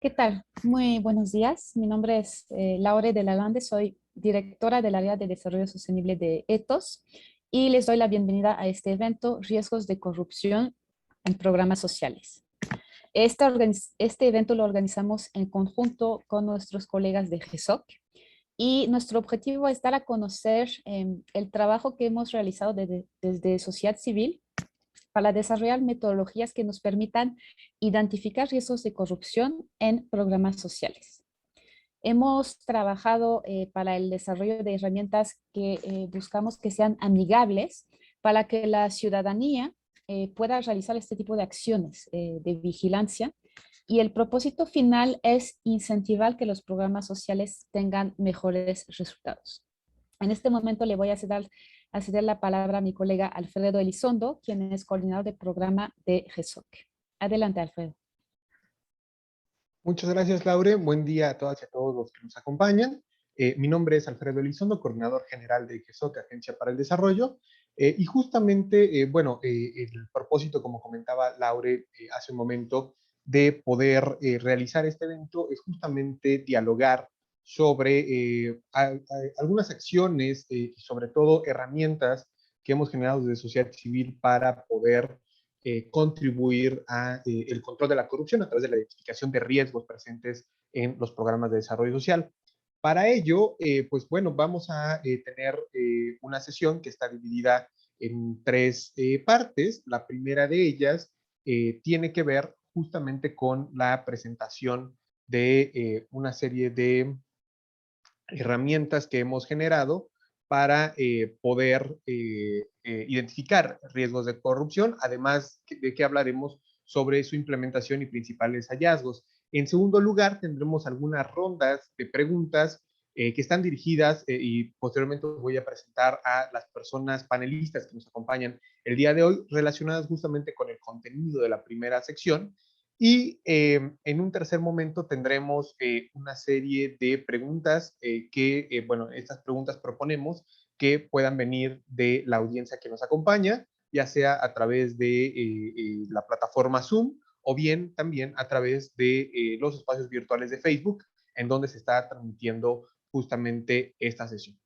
¿Qué tal? Muy buenos días. Mi nombre es Laure de Lalande, soy directora del área de desarrollo sostenible de ETOS y les doy la bienvenida a este evento, Riesgos de corrupción en programas sociales. Este evento lo organizamos en conjunto con nuestros colegas de GESOC y nuestro objetivo es dar a conocer el trabajo que hemos realizado desde sociedad civil para desarrollar metodologías que nos permitan identificar riesgos de corrupción en programas sociales. Hemos trabajado para el desarrollo de herramientas que buscamos que sean amigables para que la ciudadanía pueda realizar este tipo de acciones de vigilancia y el propósito final es incentivar que los programas sociales tengan mejores resultados. En este momento le voy a ceder la palabra a mi colega Alfredo Elizondo, quien es coordinador de programa de GESOC. Adelante, Alfredo. Muchas gracias, Laure. Buen día a todas y a todos los que nos acompañan. Mi nombre es Alfredo Elizondo, coordinador general de GESOC, Agencia para el Desarrollo. Y justamente, el propósito, como comentaba Laure hace un momento, de poder realizar este evento es justamente dialogar sobre algunas acciones y sobre todo herramientas que hemos generado desde sociedad civil para poder contribuir a el control de la corrupción a través de la identificación de riesgos presentes en los programas de desarrollo social. Para ello, pues bueno, vamos a tener una sesión que está dividida en tres partes. La primera de ellas tiene que ver justamente con la presentación de una serie de herramientas que hemos generado para poder identificar riesgos de corrupción, además de que hablaremos sobre su implementación y principales hallazgos. En segundo lugar, tendremos algunas rondas de preguntas que están dirigidas y posteriormente voy a presentar a las personas panelistas que nos acompañan el día de hoy relacionadas justamente con el contenido de la primera sección. Y en un tercer momento tendremos una serie de preguntas bueno, estas preguntas proponemos que puedan venir de la audiencia que nos acompaña, ya sea a través de la plataforma Zoom o bien también a través de los espacios virtuales de Facebook, en donde se está transmitiendo justamente esta sesión.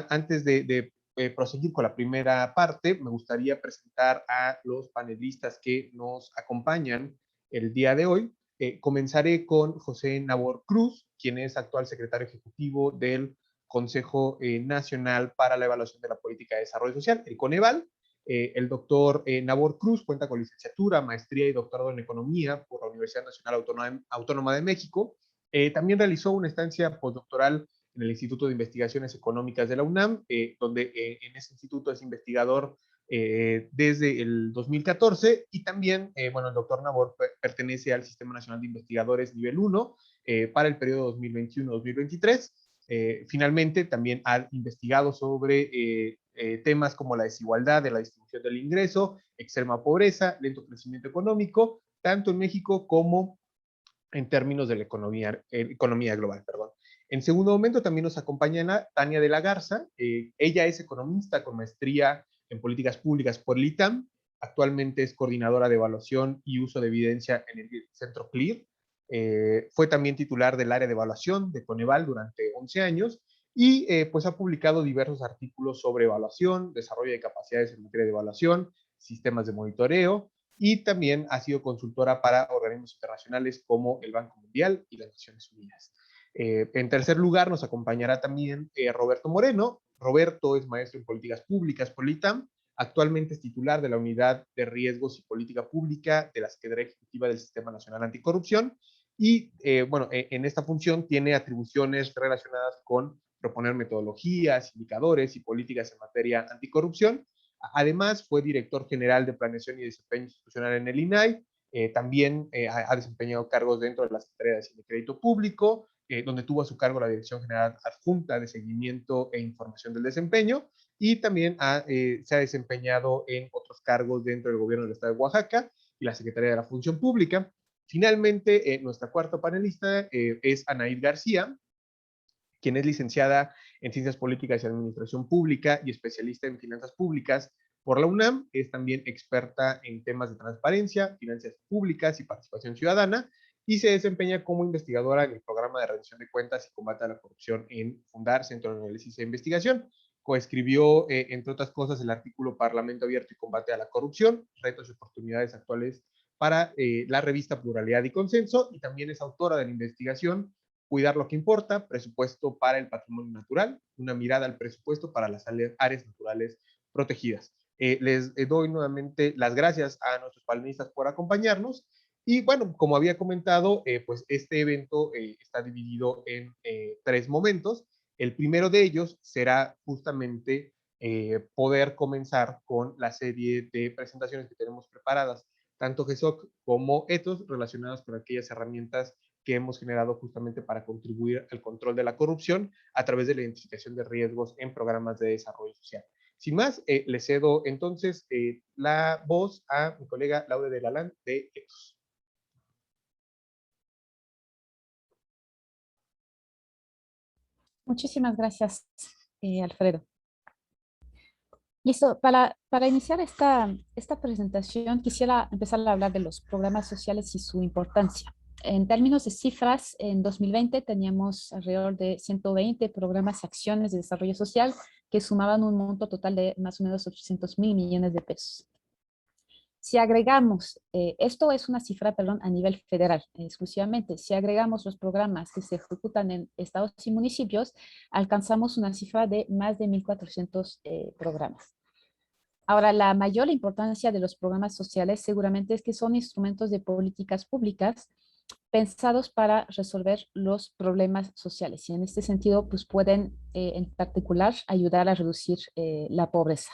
Antes de proseguir con la primera parte, me gustaría presentar a los panelistas que nos acompañan el día de hoy. Comenzaré con José Nabor Cruz, quien es actual secretario ejecutivo del Consejo Nacional para la Evaluación de la Política de Desarrollo Social, el Coneval. El doctor Nabor Cruz cuenta con licenciatura, maestría y doctorado en Economía por la Universidad Nacional Autónoma de México. También realizó una estancia postdoctoral en el Instituto de Investigaciones Económicas de la UNAM, donde en ese instituto es investigador desde el 2014 y también, bueno, el doctor Nabor pertenece al Sistema Nacional de Investigadores Nivel 1 para el periodo 2021-2023. Finalmente, también ha investigado sobre temas como la desigualdad de la distribución del ingreso, extrema pobreza, lento crecimiento económico, tanto en México como en términos de la economía global. Perdón. En segundo momento también nos acompaña Tania de la Garza. Ella es economista con maestría en políticas públicas por el ITAM. Actualmente es coordinadora de evaluación y uso de evidencia en el Centro CLIR. Fue también titular del área de evaluación de Coneval durante 11 años y pues ha publicado diversos artículos sobre evaluación, desarrollo de capacidades en materia de evaluación, sistemas de monitoreo, y también ha sido consultora para organismos internacionales como el Banco Mundial y las Naciones Unidas. En tercer lugar, nos acompañará también Roberto Moreno. Roberto es maestro en políticas públicas por el ITAM. Actualmente es titular de la Unidad de Riesgos y Política Pública de la Secretaría Ejecutiva del Sistema Nacional Anticorrupción. Y en esta función tiene atribuciones relacionadas con proponer metodologías, indicadores y políticas en materia anticorrupción. Además, fue director general de Planeación y Desempeño Institucional en el INAI. También ha desempeñado cargos dentro de la Secretaría de Hacienda y Crédito Público, donde tuvo a su cargo la Dirección General Adjunta de Seguimiento e Información del Desempeño, y también se ha desempeñado en otros cargos dentro del Gobierno del Estado de Oaxaca y la Secretaría de la Función Pública. Finalmente, nuestra cuarta panelista es Anaid García, quien es licenciada en Ciencias Políticas y Administración Pública y especialista en Finanzas Públicas por la UNAM. Es también experta en temas de transparencia, finanzas públicas y participación ciudadana. y se desempeña como investigadora en el programa de rendición de cuentas y combate a la corrupción en Fundar, Centro de Análisis e Investigación. Coescribió, entre otras cosas, el artículo Parlamento Abierto y Combate a la Corrupción, retos y oportunidades actuales para la revista Pluralidad y Consenso, y también es autora de la investigación Cuidar lo que importa, presupuesto para el patrimonio natural, una mirada al presupuesto para las áreas naturales protegidas. Les doy nuevamente las gracias a nuestros panelistas por acompañarnos. Y bueno, como había comentado, pues este evento está dividido en 3 momentos. El primero de ellos será justamente poder comenzar con la serie de presentaciones que tenemos preparadas, tanto GESOC como ETOS, relacionadas con aquellas herramientas que hemos generado justamente para contribuir al control de la corrupción a través de la identificación de riesgos en programas de desarrollo social. Sin más, le cedo entonces la voz a mi colega Laura de Lalán de ETOS. Muchísimas gracias, Alfredo. Listo, para iniciar esta presentación quisiera empezar a hablar de los programas sociales y su importancia. En términos de cifras, en 2020 teníamos alrededor de 120 programas y acciones de desarrollo social que sumaban un monto total de más o menos 800.000 millones de pesos. Si agregamos, esto es una cifra, perdón, a nivel federal exclusivamente, si agregamos los programas que se ejecutan en estados y municipios, alcanzamos una cifra de más de 1.400 programas. Ahora, la mayor importancia de los programas sociales seguramente es que son instrumentos de políticas públicas pensados para resolver los problemas sociales y en este sentido pues pueden en particular ayudar a reducir la pobreza.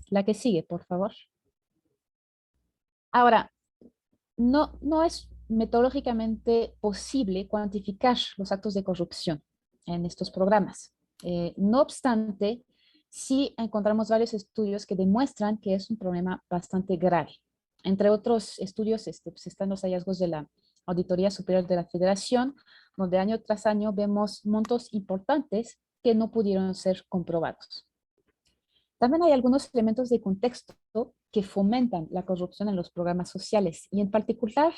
La que sigue, por favor. Ahora, no es metodológicamente posible cuantificar los actos de corrupción en estos programas. No obstante, sí encontramos varios estudios que demuestran que es un problema bastante grave. Entre otros estudios pues están los hallazgos de la Auditoría Superior de la Federación, donde año tras año vemos montos importantes que no pudieron ser comprobados. También hay algunos elementos de contexto que fomentan la corrupción en los programas sociales y en particular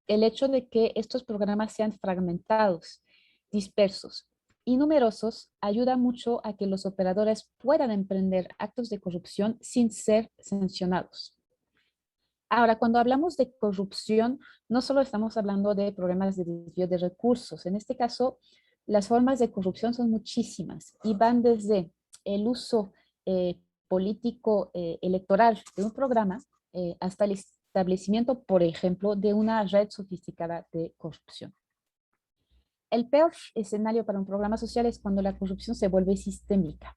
el hecho de que estos programas sean fragmentados, dispersos y numerosos ayuda mucho a que los operadores puedan emprender actos de corrupción sin ser sancionados. Ahora, cuando hablamos de corrupción, no solo estamos hablando de problemas de desvío de recursos. En este caso, las formas de corrupción son muchísimas y van desde el uso político electoral de un programa hasta el establecimiento, por ejemplo, de una red sofisticada de corrupción. El peor escenario para un programa social es cuando la corrupción se vuelve sistémica.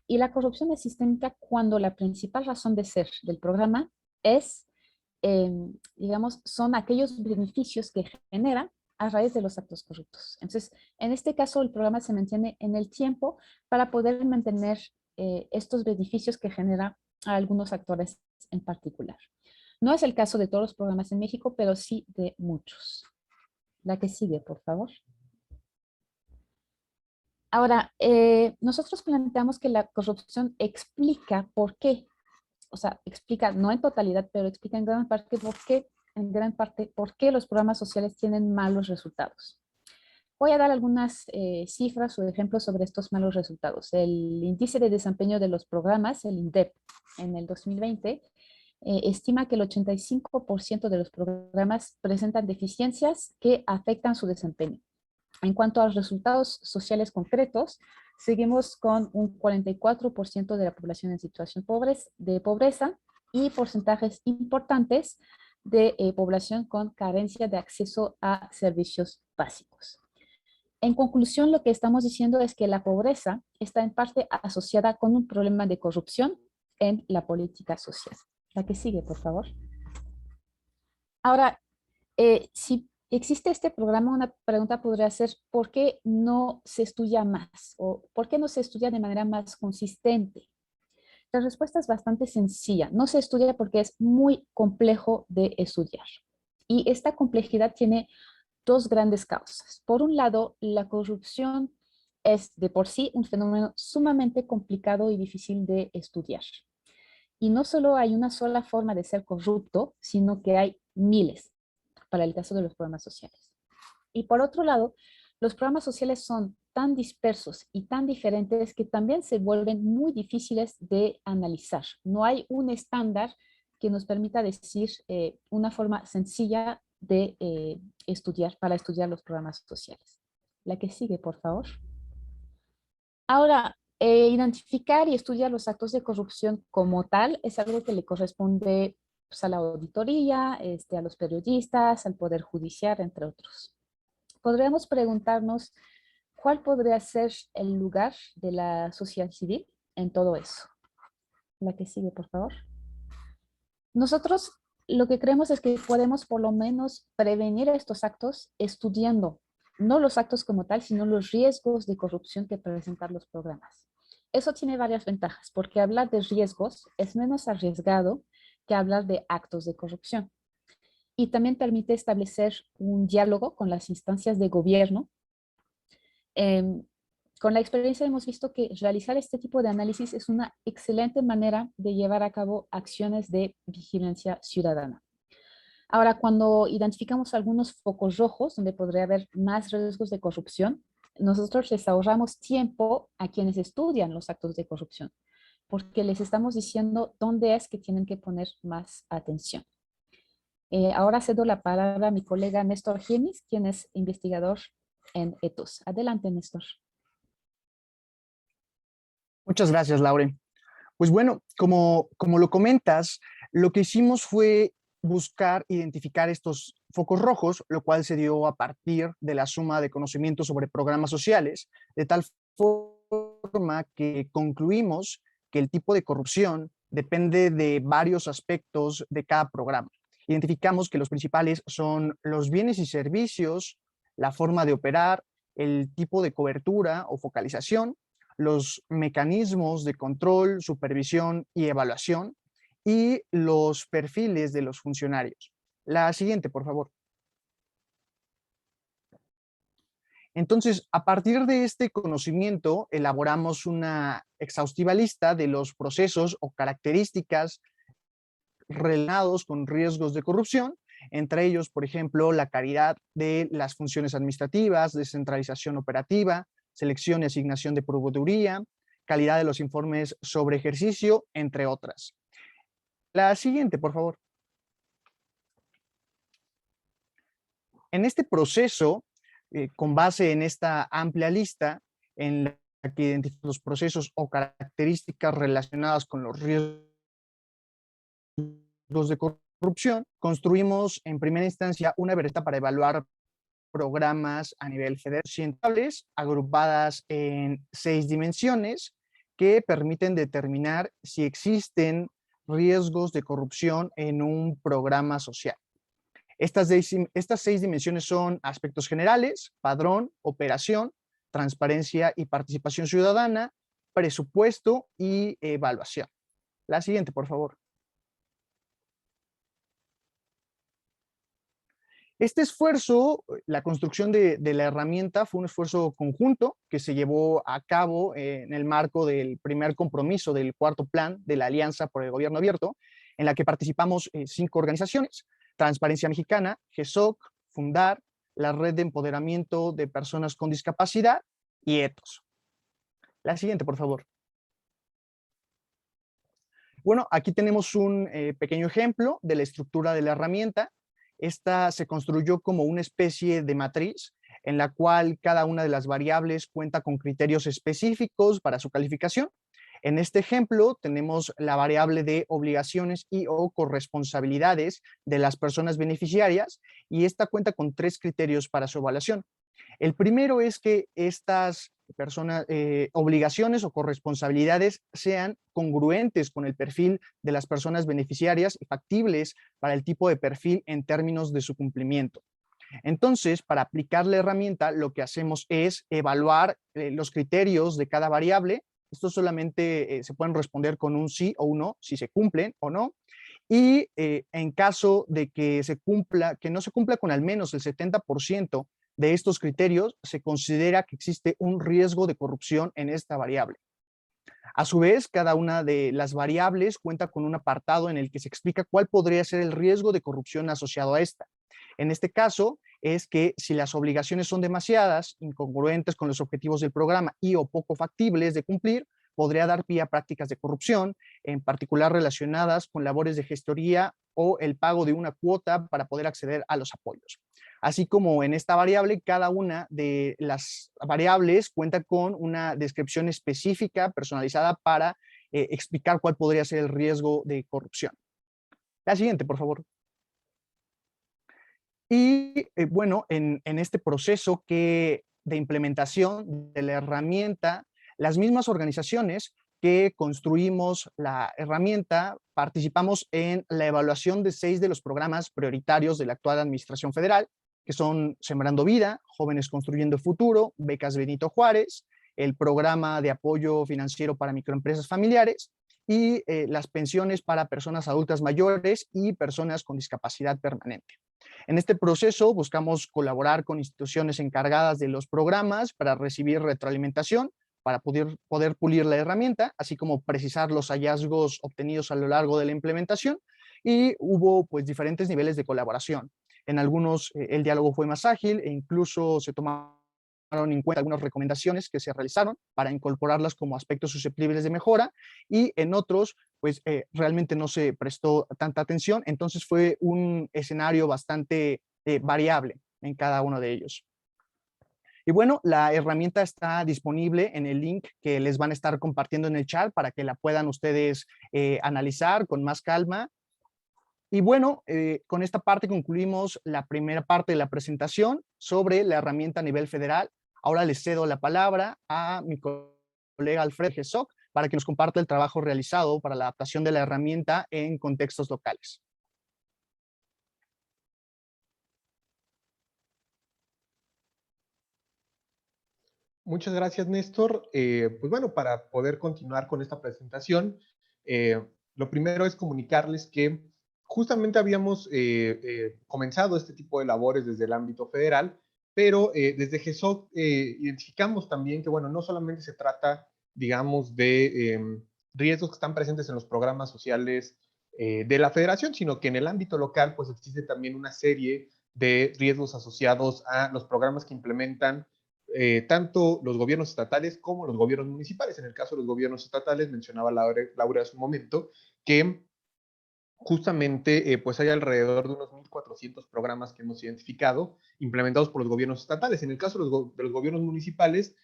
Y la corrupción es sistémica cuando la principal razón de ser del programa es, digamos, son aquellos beneficios que genera a raíz de los actos corruptos. Entonces, en este caso, el programa se mantiene en el tiempo para poder mantener estos beneficios que genera a algunos actores en particular. No es el caso de todos los programas en México, pero sí de muchos. La que sigue, por favor. Ahora, nosotros planteamos que la corrupción explica por qué, o sea, explica, no en totalidad, pero explica en gran parte por qué los programas sociales tienen malos resultados. Voy a dar algunas cifras o ejemplos sobre estos malos resultados. El índice de desempeño de los programas, el INDEP, en el 2020, estima que el 85% de los programas presentan deficiencias que afectan su desempeño. En cuanto a los resultados sociales concretos, seguimos con un 44% de la población en situación de pobreza y porcentajes importantes de población con carencia de acceso a servicios básicos. En conclusión, lo que estamos diciendo es que la pobreza está en parte asociada con un problema de corrupción en la política social. La que sigue, por favor. Ahora, si existe este programa, una pregunta podría ser, ¿por qué no se estudia más? ¿O por qué no se estudia de manera más consistente? La respuesta es bastante sencilla. No se estudia porque es muy complejo de estudiar. Y esta complejidad tiene dos grandes causas. Por un lado, la corrupción es de por sí un fenómeno sumamente complicado y difícil de estudiar. Y no solo hay una sola forma de ser corrupto, sino que hay miles para el caso de los programas sociales. Y por otro lado, los programas sociales son tan dispersos y tan diferentes que también se vuelven muy difíciles de analizar. No hay un estándar que nos permita decir una forma sencilla de estudiar, para estudiar los programas sociales. La que sigue, por favor. Ahora, identificar y estudiar los actos de corrupción como tal es algo que le corresponde pues, a la auditoría, a los periodistas, al Poder Judicial, entre otros. Podríamos preguntarnos cuál podría ser el lugar de la sociedad civil en todo eso. La que sigue, por favor. Nosotros lo que creemos es que podemos por lo menos prevenir estos actos estudiando, no los actos como tal, sino los riesgos de corrupción que presentan los programas. Eso tiene varias ventajas, porque hablar de riesgos es menos arriesgado que hablar de actos de corrupción. Y también permite establecer un diálogo con las instancias de gobierno. Con la experiencia hemos visto que realizar este tipo de análisis es una excelente manera de llevar a cabo acciones de vigilancia ciudadana. Ahora, cuando identificamos algunos focos rojos donde podría haber más riesgos de corrupción, nosotros les ahorramos tiempo a quienes estudian los actos de corrupción, porque les estamos diciendo dónde es que tienen que poner más atención. Ahora cedo la palabra a mi colega Néstor Genis, quien es investigador en ETOS. Adelante, Néstor. Muchas gracias, Laure. Pues bueno, como lo comentas, lo que hicimos fue buscar identificar estos focos rojos, lo cual se dio a partir de la suma de conocimientos sobre programas sociales, de tal forma que concluimos que el tipo de corrupción depende de varios aspectos de cada programa. Identificamos que los principales son los bienes y servicios, la forma de operar, el tipo de cobertura o focalización, los mecanismos de control, supervisión y evaluación y los perfiles de los funcionarios. La siguiente, por favor. Entonces, a partir de este conocimiento, elaboramos una exhaustiva lista de los procesos o características relacionados con riesgos de corrupción, entre ellos, por ejemplo, la calidad de las funciones administrativas, descentralización operativa, selección y asignación de proveeduría, calidad de los informes sobre ejercicio, entre otras. La siguiente, por favor. En este proceso, con base en esta amplia lista, en la que identificamos los procesos o características relacionadas con los riesgos de corrupción, construimos en primera instancia una herramienta para evaluar programas a nivel federal, agrupadas en 6 dimensiones que permiten determinar si existen riesgos de corrupción en un programa social. Estas 6 dimensiones son aspectos generales, padrón, operación, transparencia y participación ciudadana, presupuesto y evaluación. La siguiente, por favor. Este esfuerzo, la construcción de la herramienta, fue un esfuerzo conjunto que se llevó a cabo en el marco del primer compromiso del cuarto plan de la Alianza por el Gobierno Abierto, en la que participamos 5 organizaciones: Transparencia Mexicana, GESOC, Fundar, la Red de Empoderamiento de Personas con Discapacidad y ETOS. La siguiente, por favor. Bueno, aquí tenemos un pequeño ejemplo de la estructura de la herramienta. Esta se construyó como una especie de matriz en la cual cada una de las variables cuenta con criterios específicos para su calificación. En este ejemplo tenemos la variable de obligaciones y o corresponsabilidades de las personas beneficiarias, y esta cuenta con 3 criterios para su evaluación. El primero es que estas obligaciones o corresponsabilidades sean congruentes con el perfil de las personas beneficiarias y factibles para el tipo de perfil en términos de su cumplimiento. Entonces, para aplicar la herramienta, lo que hacemos es evaluar los criterios de cada variable. Estos solamente se pueden responder con un sí o un no, si se cumplen o no. Y en caso de que no se cumpla con al menos el 70% de estos criterios, se considera que existe un riesgo de corrupción en esta variable. A su vez, cada una de las variables cuenta con un apartado en el que se explica cuál podría ser el riesgo de corrupción asociado a esta. En este caso, es que si las obligaciones son demasiadas, incongruentes con los objetivos del programa y o poco factibles de cumplir, podría dar pie a prácticas de corrupción, en particular relacionadas con labores de gestoría o el pago de una cuota para poder acceder a los apoyos. Así como en esta variable, cada una de las variables cuenta con una descripción específica, personalizada, para explicar cuál podría ser el riesgo de corrupción. La siguiente, por favor. Y bueno, en este proceso de implementación de la herramienta, las mismas organizaciones que construimos la herramienta participamos en la evaluación de 6 de los programas prioritarios de la actual Administración Federal, que son Sembrando Vida, Jóvenes Construyendo el Futuro, Becas Benito Juárez, el Programa de Apoyo Financiero para Microempresas Familiares y las pensiones para personas adultas mayores y personas con discapacidad permanente. En este proceso buscamos colaborar con instituciones encargadas de los programas para recibir retroalimentación, para poder pulir la herramienta, así como precisar los hallazgos obtenidos a lo largo de la implementación. Y hubo pues diferentes niveles de colaboración. En algunos el diálogo fue más ágil e incluso se tomaron en cuenta algunas recomendaciones que se realizaron para incorporarlas como aspectos susceptibles de mejora, y en otros pues realmente no se prestó tanta atención, entonces fue un escenario bastante variable en cada uno de ellos. Y bueno, la herramienta está disponible en el link que les van a estar compartiendo en el chat para que la puedan ustedes analizar con más calma. Y bueno, con esta parte concluimos la primera parte de la presentación sobre la herramienta a nivel federal. Ahora les cedo la palabra a mi colega Alfred Gesok para que nos comparta el trabajo realizado para la adaptación de la herramienta en contextos locales. Muchas gracias, Néstor. Pues bueno, para poder continuar con esta presentación, lo primero es comunicarles que justamente habíamos comenzado este tipo de labores desde el ámbito federal, pero desde GESOC identificamos también que, bueno, no solamente se trata, digamos, de riesgos que están presentes en los programas sociales de la federación, sino que en el ámbito local, pues existe también una serie de riesgos asociados a los programas que implementan tanto los gobiernos estatales como los gobiernos municipales. En el caso de los gobiernos estatales, mencionaba Laura hace un momento, que justamente pues hay alrededor de unos 1.400 programas que hemos identificado implementados por los gobiernos estatales. En el caso de los gobiernos municipales,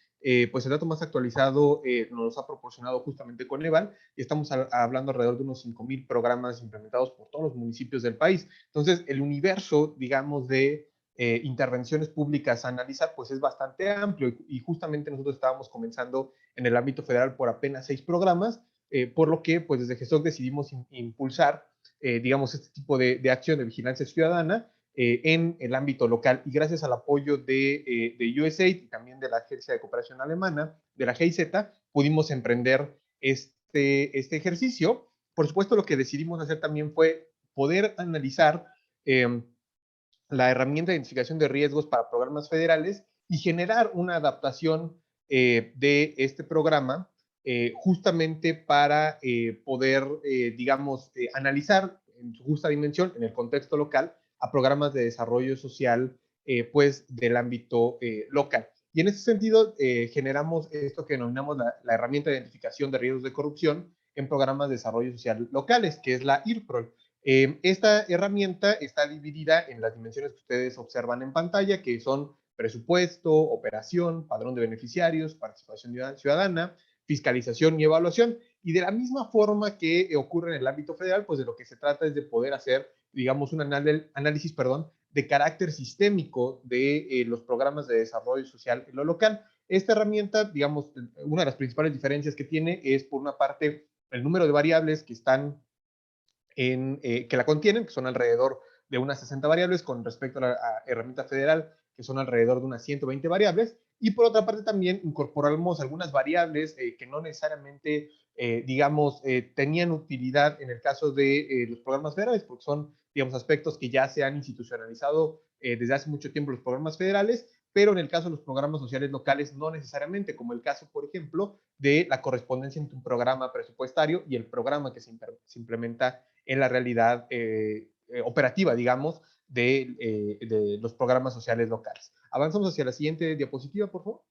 pues el dato más actualizado nos los ha proporcionado justamente Coneval, y estamos hablando alrededor de unos 5.000 programas implementados por todos los municipios del país. Entonces, el universo, digamos, de intervenciones públicas a analizar, pues es bastante amplio, y justamente nosotros estábamos comenzando en el ámbito federal por apenas 6 programas, por lo que pues desde GESOC decidimos impulsar digamos, este tipo de acción de vigilancia ciudadana en el ámbito local, y gracias al apoyo de USAID y también de la Agencia de Cooperación Alemana, de la GIZ, pudimos emprender este ejercicio. Por supuesto, lo que decidimos hacer también fue poder analizar la herramienta de identificación de riesgos para programas federales y generar una adaptación de este programa justamente para poder, digamos, analizar en su justa dimensión, en el contexto local, a programas de desarrollo social, pues, del ámbito local. Y en ese sentido, generamos esto que denominamos la herramienta de identificación de riesgos de corrupción en programas de desarrollo social locales, que es la IRPROL. Esta herramienta está dividida en las dimensiones que ustedes observan en pantalla, que son presupuesto, operación, padrón de beneficiarios, participación ciudadana, fiscalización y evaluación. Y de la misma forma que ocurre en el ámbito federal, pues de lo que se trata es de poder hacer, digamos, un análisis, de carácter sistémico de los programas de desarrollo social en lo local. Esta herramienta, digamos, una de las principales diferencias que tiene es, por una parte, el número de variables que están que la contienen, que son alrededor de unas 60 variables, con respecto a la herramienta federal, que son alrededor de unas 120 variables. Y por otra parte también incorporamos algunas variables que no necesariamente, digamos, tenían utilidad en el caso de los programas federales, porque son, digamos, aspectos que ya se han institucionalizado desde hace mucho tiempo los programas federales, pero en el caso de los programas sociales locales no necesariamente, como el caso, por ejemplo, de la correspondencia entre un programa presupuestario y el programa que se implementa en la realidad operativa, digamos, de los programas sociales locales. Avanzamos hacia la siguiente diapositiva, por favor.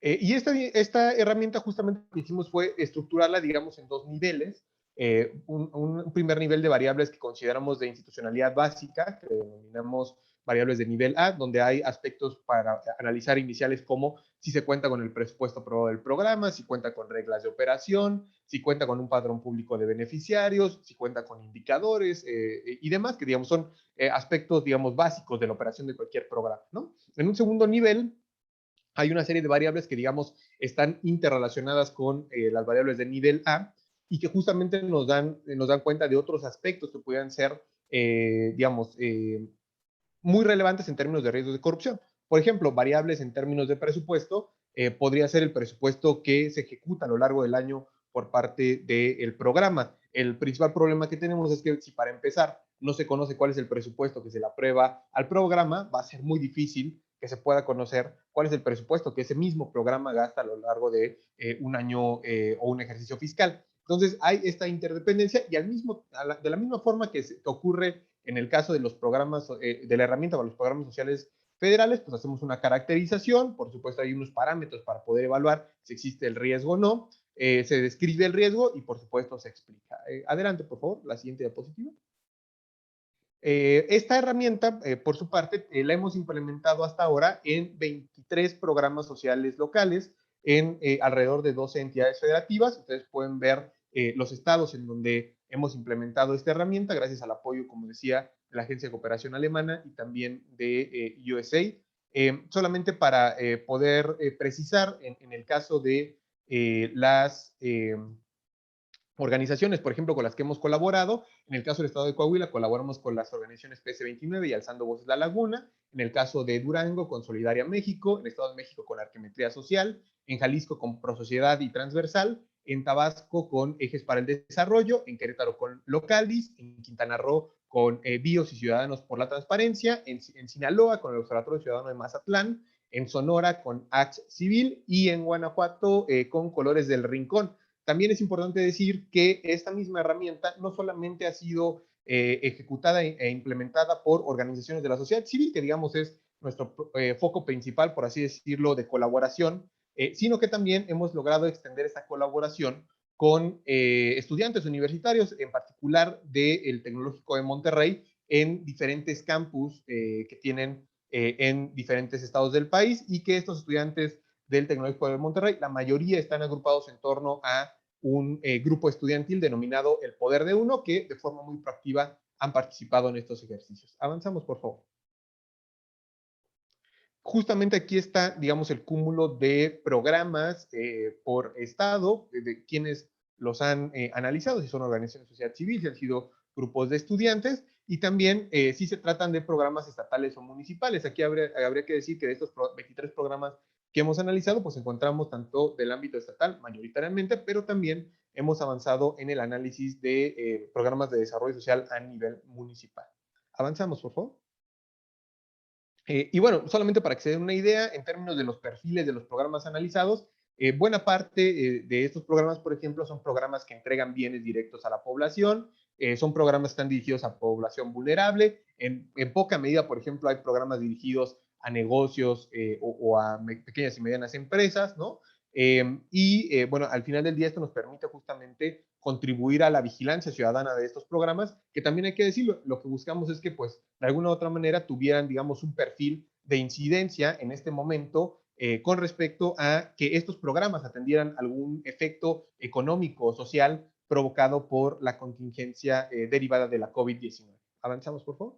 Y esta herramienta justamente lo que hicimos fue estructurarla, digamos, en dos niveles. Un primer nivel de variables que consideramos de institucionalidad básica, que denominamos variables de nivel A, donde hay aspectos para analizar iniciales como si se cuenta con el presupuesto aprobado del programa, si cuenta con reglas de operación, si cuenta con un padrón público de beneficiarios, si cuenta con indicadores y demás, que digamos son aspectos, digamos, básicos de la operación de cualquier programa, ¿no? En un segundo nivel, hay una serie de variables que, digamos, están interrelacionadas con las variables de nivel A y que justamente nos dan cuenta de otros aspectos que puedan ser, digamos, muy relevantes en términos de riesgos de corrupción. Por ejemplo, variables en términos de presupuesto, podría ser el presupuesto que se ejecuta a lo largo del año por parte del programa. El principal problema que tenemos es que si para empezar no se conoce cuál es el presupuesto que se le aprueba al programa, va a ser muy difícil que se pueda conocer cuál es el presupuesto que ese mismo programa gasta a lo largo de un año o un ejercicio fiscal. Entonces hay esta interdependencia y de la misma forma que ocurre en el caso de los programas, de la herramienta para los programas sociales federales, pues hacemos una caracterización, por supuesto hay unos parámetros para poder evaluar si existe el riesgo o no, se describe el riesgo y por supuesto se explica. Adelante, por favor, la siguiente diapositiva. Esta herramienta, por su parte, la hemos implementado hasta ahora en 23 programas sociales locales, en alrededor de 12 entidades federativas. Ustedes pueden ver los estados en donde hemos implementado esta herramienta, gracias al apoyo, como decía, de la Agencia de Cooperación Alemana y también de USA. Solamente para poder precisar, en el caso de las organizaciones, por ejemplo, con las que hemos colaborado. En el caso del estado de Coahuila, colaboramos con las organizaciones PS29 y Alzando Voces La Laguna. En el caso de Durango, con Solidaria México. En el estado de México, con Arquimetría Social. En Jalisco, con Prosociedad y Transversal. En Tabasco, con Ejes para el Desarrollo. En Querétaro, con Localis. En Quintana Roo, con BIOS y Ciudadanos por la Transparencia. En Sinaloa, con el Observatorio Ciudadano de Mazatlán. En Sonora, con AX Civil. Y en Guanajuato, con Colores del Rincón. También es importante decir que esta misma herramienta no solamente ha sido ejecutada e implementada por organizaciones de la sociedad civil, que digamos es nuestro foco principal, por así decirlo, de colaboración, sino que también hemos logrado extender esta colaboración con estudiantes universitarios, en particular del Tecnológico de Monterrey, en diferentes campus que tienen en diferentes estados del país y que estos estudiantes del Tecnológico de Monterrey, la mayoría están agrupados en torno a un grupo estudiantil denominado El Poder de Uno, que de forma muy proactiva han participado en estos ejercicios. Avanzamos, por favor. Justamente aquí está, digamos, el cúmulo de programas por estado, de quienes los han analizado, si son organizaciones de sociedad civil, si han sido grupos de estudiantes, y también si se tratan de programas estatales o municipales. Aquí habría que decir que de estos 23 programas que hemos analizado, pues encontramos tanto del ámbito estatal mayoritariamente, pero también hemos avanzado en el análisis de programas de desarrollo social a nivel municipal. Avanzamos, por favor. Y bueno, solamente para que se den una idea, en términos de los perfiles de los programas analizados, buena parte de estos programas, por ejemplo, son programas que entregan bienes directos a la población, son programas que están dirigidos a población vulnerable, en poca medida, por ejemplo, hay programas dirigidos a negocios o a pequeñas y medianas empresas, ¿no? Bueno, al final del día esto nos permite justamente contribuir a la vigilancia ciudadana de estos programas, que también hay que decirlo, lo que buscamos es que pues de alguna u otra manera tuvieran, digamos, un perfil de incidencia en este momento con respecto a que estos programas atendieran algún efecto económico o social provocado por la contingencia derivada de la COVID-19. Avanzamos, por favor.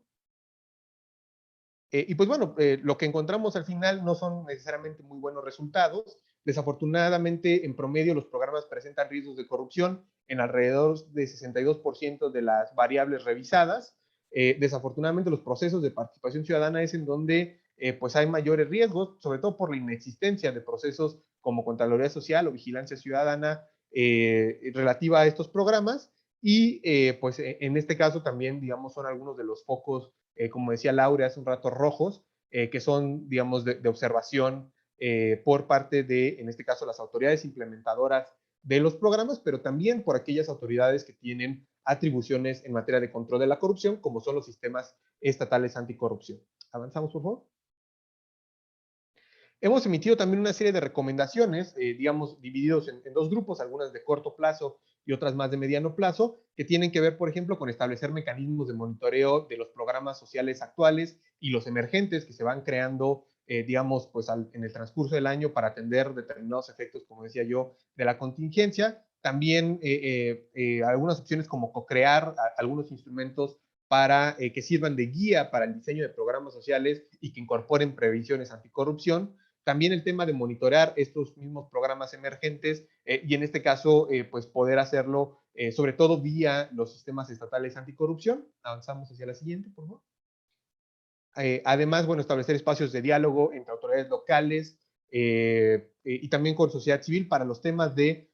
Y pues bueno, lo que encontramos al final no son necesariamente muy buenos resultados. Desafortunadamente, en promedio, los programas presentan riesgos de corrupción en alrededor de 62% de las variables revisadas. Desafortunadamente, los procesos de participación ciudadana es en donde pues hay mayores riesgos, sobre todo por la inexistencia de procesos como Contraloría Social o Vigilancia Ciudadana relativa a estos programas. Y pues en este caso también, digamos, son algunos de los focos como decía Laura hace un rato, rojos, que son, digamos, de observación por parte de, en este caso, las autoridades implementadoras de los programas, pero también por aquellas autoridades que tienen atribuciones en materia de control de la corrupción, como son los sistemas estatales anticorrupción. Avanzamos, por favor. Hemos emitido también una serie de recomendaciones, digamos, divididos en dos grupos, algunas de corto plazo y otras más de mediano plazo, que tienen que ver, por ejemplo, con establecer mecanismos de monitoreo de los programas sociales actuales y los emergentes que se van creando, digamos, pues en el transcurso del año para atender determinados efectos, como decía yo, de la contingencia. También algunas opciones como co-crear algunos instrumentos para que sirvan de guía para el diseño de programas sociales y que incorporen previsiones anticorrupción. También el tema de monitorear estos mismos programas emergentes y en este caso, pues poder hacerlo sobre todo vía los sistemas estatales anticorrupción. Avanzamos hacia la siguiente, por favor. Además, bueno, establecer espacios de diálogo entre autoridades locales y también con sociedad civil para los temas de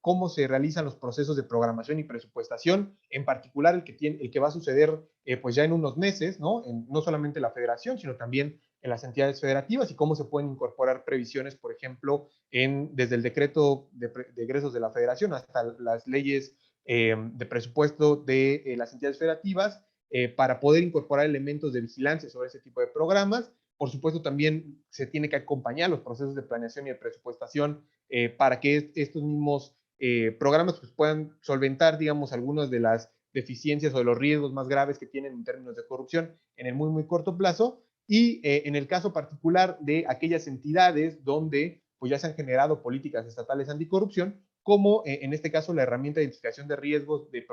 cómo se realizan los procesos de programación y presupuestación, en particular el que va a suceder pues ya en unos meses, ¿no? No solamente la federación, sino también en las entidades federativas y cómo se pueden incorporar previsiones, por ejemplo, desde el decreto de egresos de la federación hasta las leyes de presupuesto de las entidades federativas, para poder incorporar elementos de vigilancia sobre ese tipo de programas. Por supuesto, también se tiene que acompañar los procesos de planeación y de presupuestación para que estos mismos programas pues, puedan solventar, digamos, algunas de las deficiencias o de los riesgos más graves que tienen en términos de corrupción en el muy, muy corto plazo. Y en el caso particular de aquellas entidades donde pues, ya se han generado políticas estatales anticorrupción, como en este caso la herramienta de identificación de riesgos de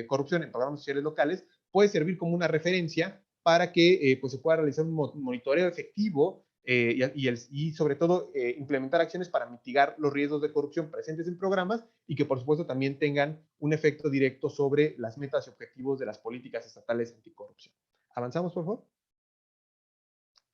corrupción en programas sociales locales, puede servir como una referencia para que pues se pueda realizar un monitoreo efectivo y sobre todo implementar acciones para mitigar los riesgos de corrupción presentes en programas y que por supuesto también tengan un efecto directo sobre las metas y objetivos de las políticas estatales anticorrupción. Avanzamos, por favor.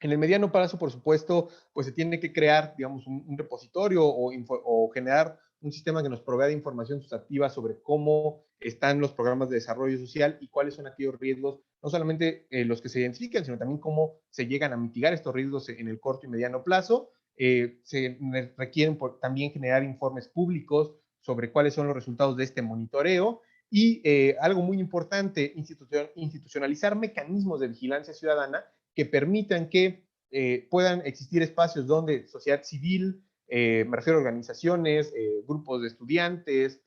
En el mediano plazo, por supuesto, pues se tiene que crear, digamos, un repositorio o generar un sistema que nos provea de información sustantiva sobre cómo están los programas de desarrollo social y cuáles son aquellos riesgos, no solamente los que se identifican, sino también cómo se llegan a mitigar estos riesgos en el corto y mediano plazo. Se requieren también generar informes públicos sobre cuáles son los resultados de este monitoreo y algo muy importante, institucionalizar mecanismos de vigilancia ciudadana que permitan que puedan existir espacios donde sociedad civil, me refiero a organizaciones, grupos de estudiantes,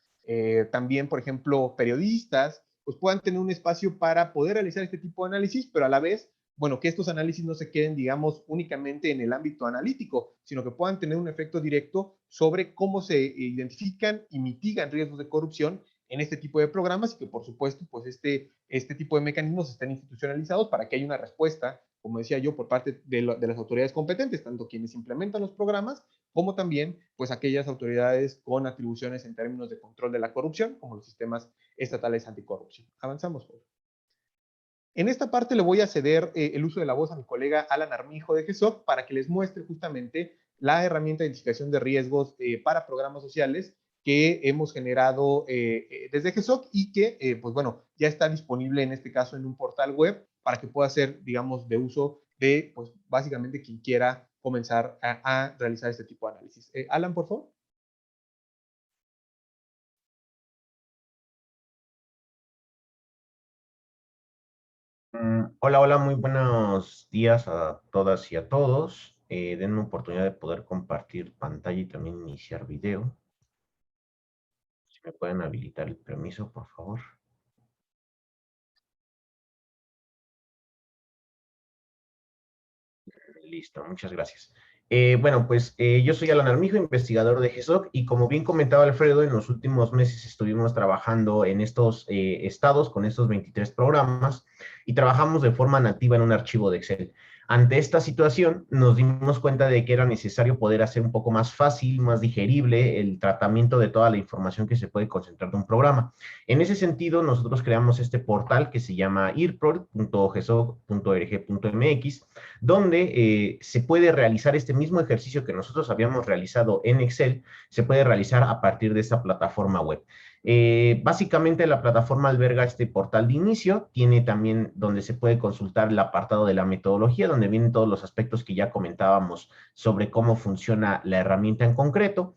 también, por ejemplo, periodistas, pues puedan tener un espacio para poder realizar este tipo de análisis, pero a la vez, bueno, que estos análisis no se queden, digamos, únicamente en el ámbito analítico, sino que puedan tener un efecto directo sobre cómo se identifican y mitigan riesgos de corrupción en este tipo de programas y que, por supuesto, pues este tipo de mecanismos estén institucionalizados para que haya una respuesta, como decía yo, por parte de las autoridades competentes, tanto quienes implementan los programas, como también pues aquellas autoridades con atribuciones en términos de control de la corrupción, como los sistemas estatales anticorrupción. Avanzamos, por favor. En esta parte le voy a ceder el uso de la voz a mi colega Alan Armijo de GESOC para que les muestre justamente la herramienta de identificación de riesgos para programas sociales que hemos generado desde GESOC y que, pues bueno, ya está disponible en este caso en un portal web para que pueda ser, digamos, de uso de, pues básicamente quien quiera comenzar a realizar este tipo de análisis. Alan, por favor. Hola, hola, muy buenos días a todas y a todos. Denme oportunidad de poder compartir pantalla y también iniciar video. Si me pueden habilitar el permiso, por favor. Listo, muchas gracias. Bueno, pues yo soy Alan Armijo, investigador de GESOC, y como bien comentaba Alfredo, en los últimos meses estuvimos trabajando en estos estados con estos 23 programas y trabajamos de forma nativa en un archivo de Excel. Ante esta situación, nos dimos cuenta de que era necesario poder hacer un poco más fácil, más digerible el tratamiento de toda la información que se puede concentrar de un programa. En ese sentido, nosotros creamos este portal que se llama irprod.gesoc.org.mx, donde se puede realizar este mismo ejercicio que nosotros habíamos realizado en Excel, se puede realizar a partir de esta plataforma web. Básicamente la plataforma alberga este portal de inicio, tiene también donde se puede consultar el apartado de la metodología, donde vienen todos los aspectos que ya comentábamos sobre cómo funciona la herramienta en concreto.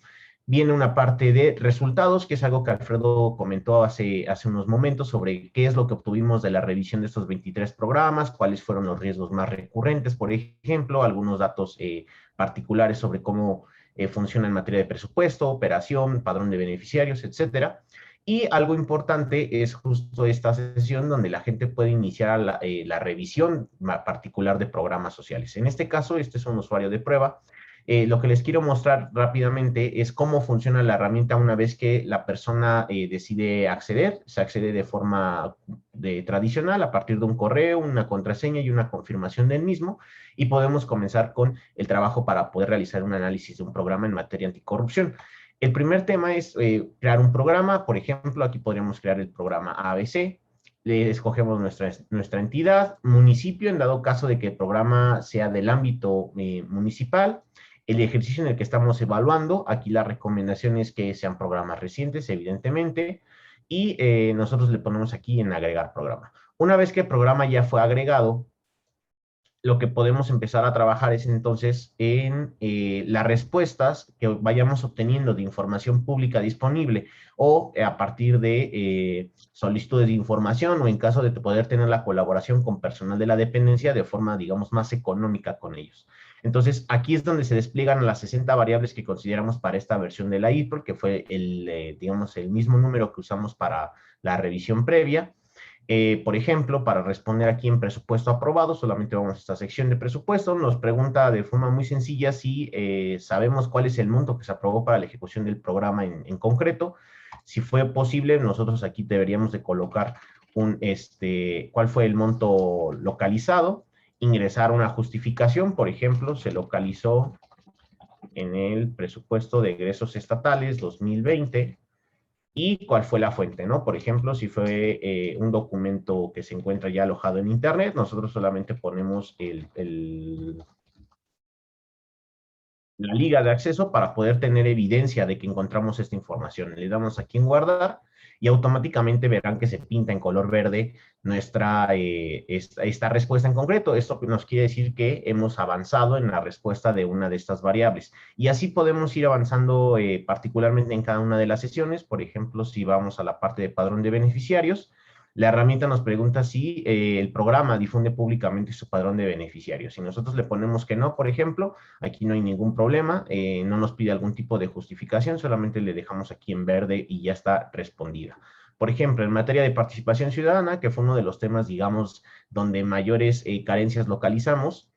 viene una parte de resultados, que es algo que Alfredo comentó hace unos momentos sobre qué es lo que obtuvimos de la revisión de estos 23 programas, cuáles fueron los riesgos más recurrentes, por ejemplo, algunos datos particulares sobre cómo funciona en materia de presupuesto, operación, padrón de beneficiarios, etcétera. Y algo importante es justo esta sesión donde la gente puede iniciar la revisión particular de programas sociales. En este caso, este es un usuario de prueba. Lo que les quiero mostrar rápidamente es cómo funciona la herramienta una vez que la persona decide acceder. Se accede de forma tradicional a partir de un correo, una contraseña y una confirmación del mismo, y podemos comenzar con el trabajo para poder realizar un análisis de un programa en materia anticorrupción. El primer tema es crear un programa. Por ejemplo, aquí podríamos crear el programa ABC. Le escogemos nuestra entidad, municipio, en dado caso de que el programa sea del ámbito municipal, el ejercicio en el que estamos evaluando. Aquí la recomendación es que sean programas recientes, evidentemente, y nosotros le ponemos aquí en agregar programa. Una vez que el programa ya fue agregado, lo que podemos empezar a trabajar es entonces en las respuestas que vayamos obteniendo de información pública disponible o a partir de solicitudes de información, o en caso de poder tener la colaboración con personal de la dependencia de forma, digamos, más económica con ellos. Entonces, aquí es donde se despliegan las 60 variables que consideramos para esta versión de la IRPRO, que fue digamos, el mismo número que usamos para la revisión previa. Por ejemplo, para responder aquí en presupuesto aprobado, solamente vamos a esta sección de presupuesto. Nos pregunta de forma muy sencilla si sabemos cuál es el monto que se aprobó para la ejecución del programa en concreto. Si fue posible, nosotros aquí deberíamos de colocar cuál fue el monto localizado, ingresar una justificación. Por ejemplo, se localizó en el presupuesto de egresos estatales 2020, y cuál fue la fuente, ¿no? Por ejemplo, si fue un documento que se encuentra ya alojado en Internet, nosotros solamente ponemos la liga de acceso para poder tener evidencia de que encontramos esta información. Le damos aquí en guardar y automáticamente verán que se pinta en color verde esta respuesta en concreto. Esto nos quiere decir que hemos avanzado en la respuesta de una de estas variables. Y así podemos ir avanzando particularmente en cada una de las sesiones. Por ejemplo, si vamos a la parte de padrón de beneficiarios, la herramienta nos pregunta si el programa difunde públicamente su padrón de beneficiarios. Si nosotros le ponemos que no, por ejemplo, aquí no hay ningún problema, no nos pide algún tipo de justificación, solamente le dejamos aquí en verde y ya está respondida. Por ejemplo, en materia de participación ciudadana, que fue uno de los temas, digamos, donde mayores carencias localizamos,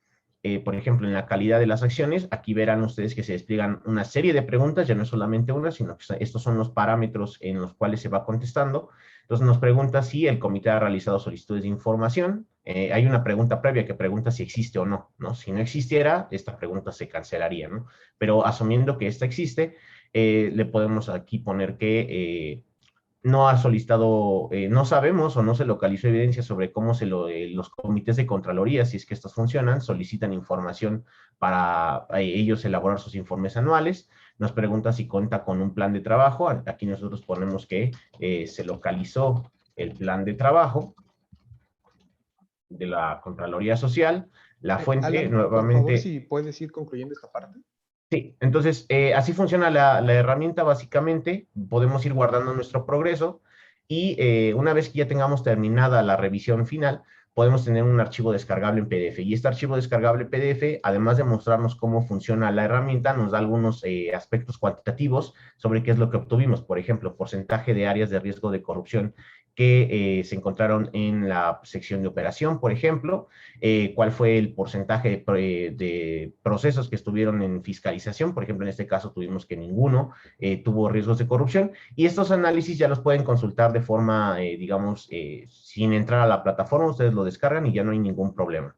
por ejemplo, en la calidad de las acciones, aquí verán ustedes que se despliegan una serie de preguntas, ya no es solamente una, sino que estos son los parámetros en los cuales se va contestando. Entonces nos pregunta si el comité ha realizado solicitudes de información. Hay una pregunta previa que pregunta si existe o no, ¿no? Si no existiera, esta pregunta se cancelaría, ¿no? Pero asumiendo que esta existe, le podemos aquí poner que no ha solicitado, no sabemos o no se localizó evidencia sobre cómo los comités de Contraloría, si es que estos funcionan, solicitan información para ellos elaborar sus informes anuales. Nos pregunta si cuenta con un plan de trabajo. Aquí nosotros ponemos que se localizó el plan de trabajo de la Contraloría Social. La fuente, Alan, nuevamente... por favor, si puedes ir concluyendo esta parte. Sí, entonces así funciona la herramienta básicamente. Podemos ir guardando nuestro progreso y una vez que ya tengamos terminada la revisión final, podemos tener un archivo descargable en PDF. Y este archivo descargable PDF, además de mostrarnos cómo funciona la herramienta, nos da algunos aspectos cuantitativos sobre qué es lo que obtuvimos. Por ejemplo, porcentaje de áreas de riesgo de corrupción que se encontraron en la sección de operación, por ejemplo, cuál fue el porcentaje de procesos que estuvieron en fiscalización. Por ejemplo, en este caso tuvimos que ninguno tuvo riesgos de corrupción, y estos análisis ya los pueden consultar de forma, digamos, sin entrar a la plataforma. Ustedes lo descargan y ya no hay ningún problema.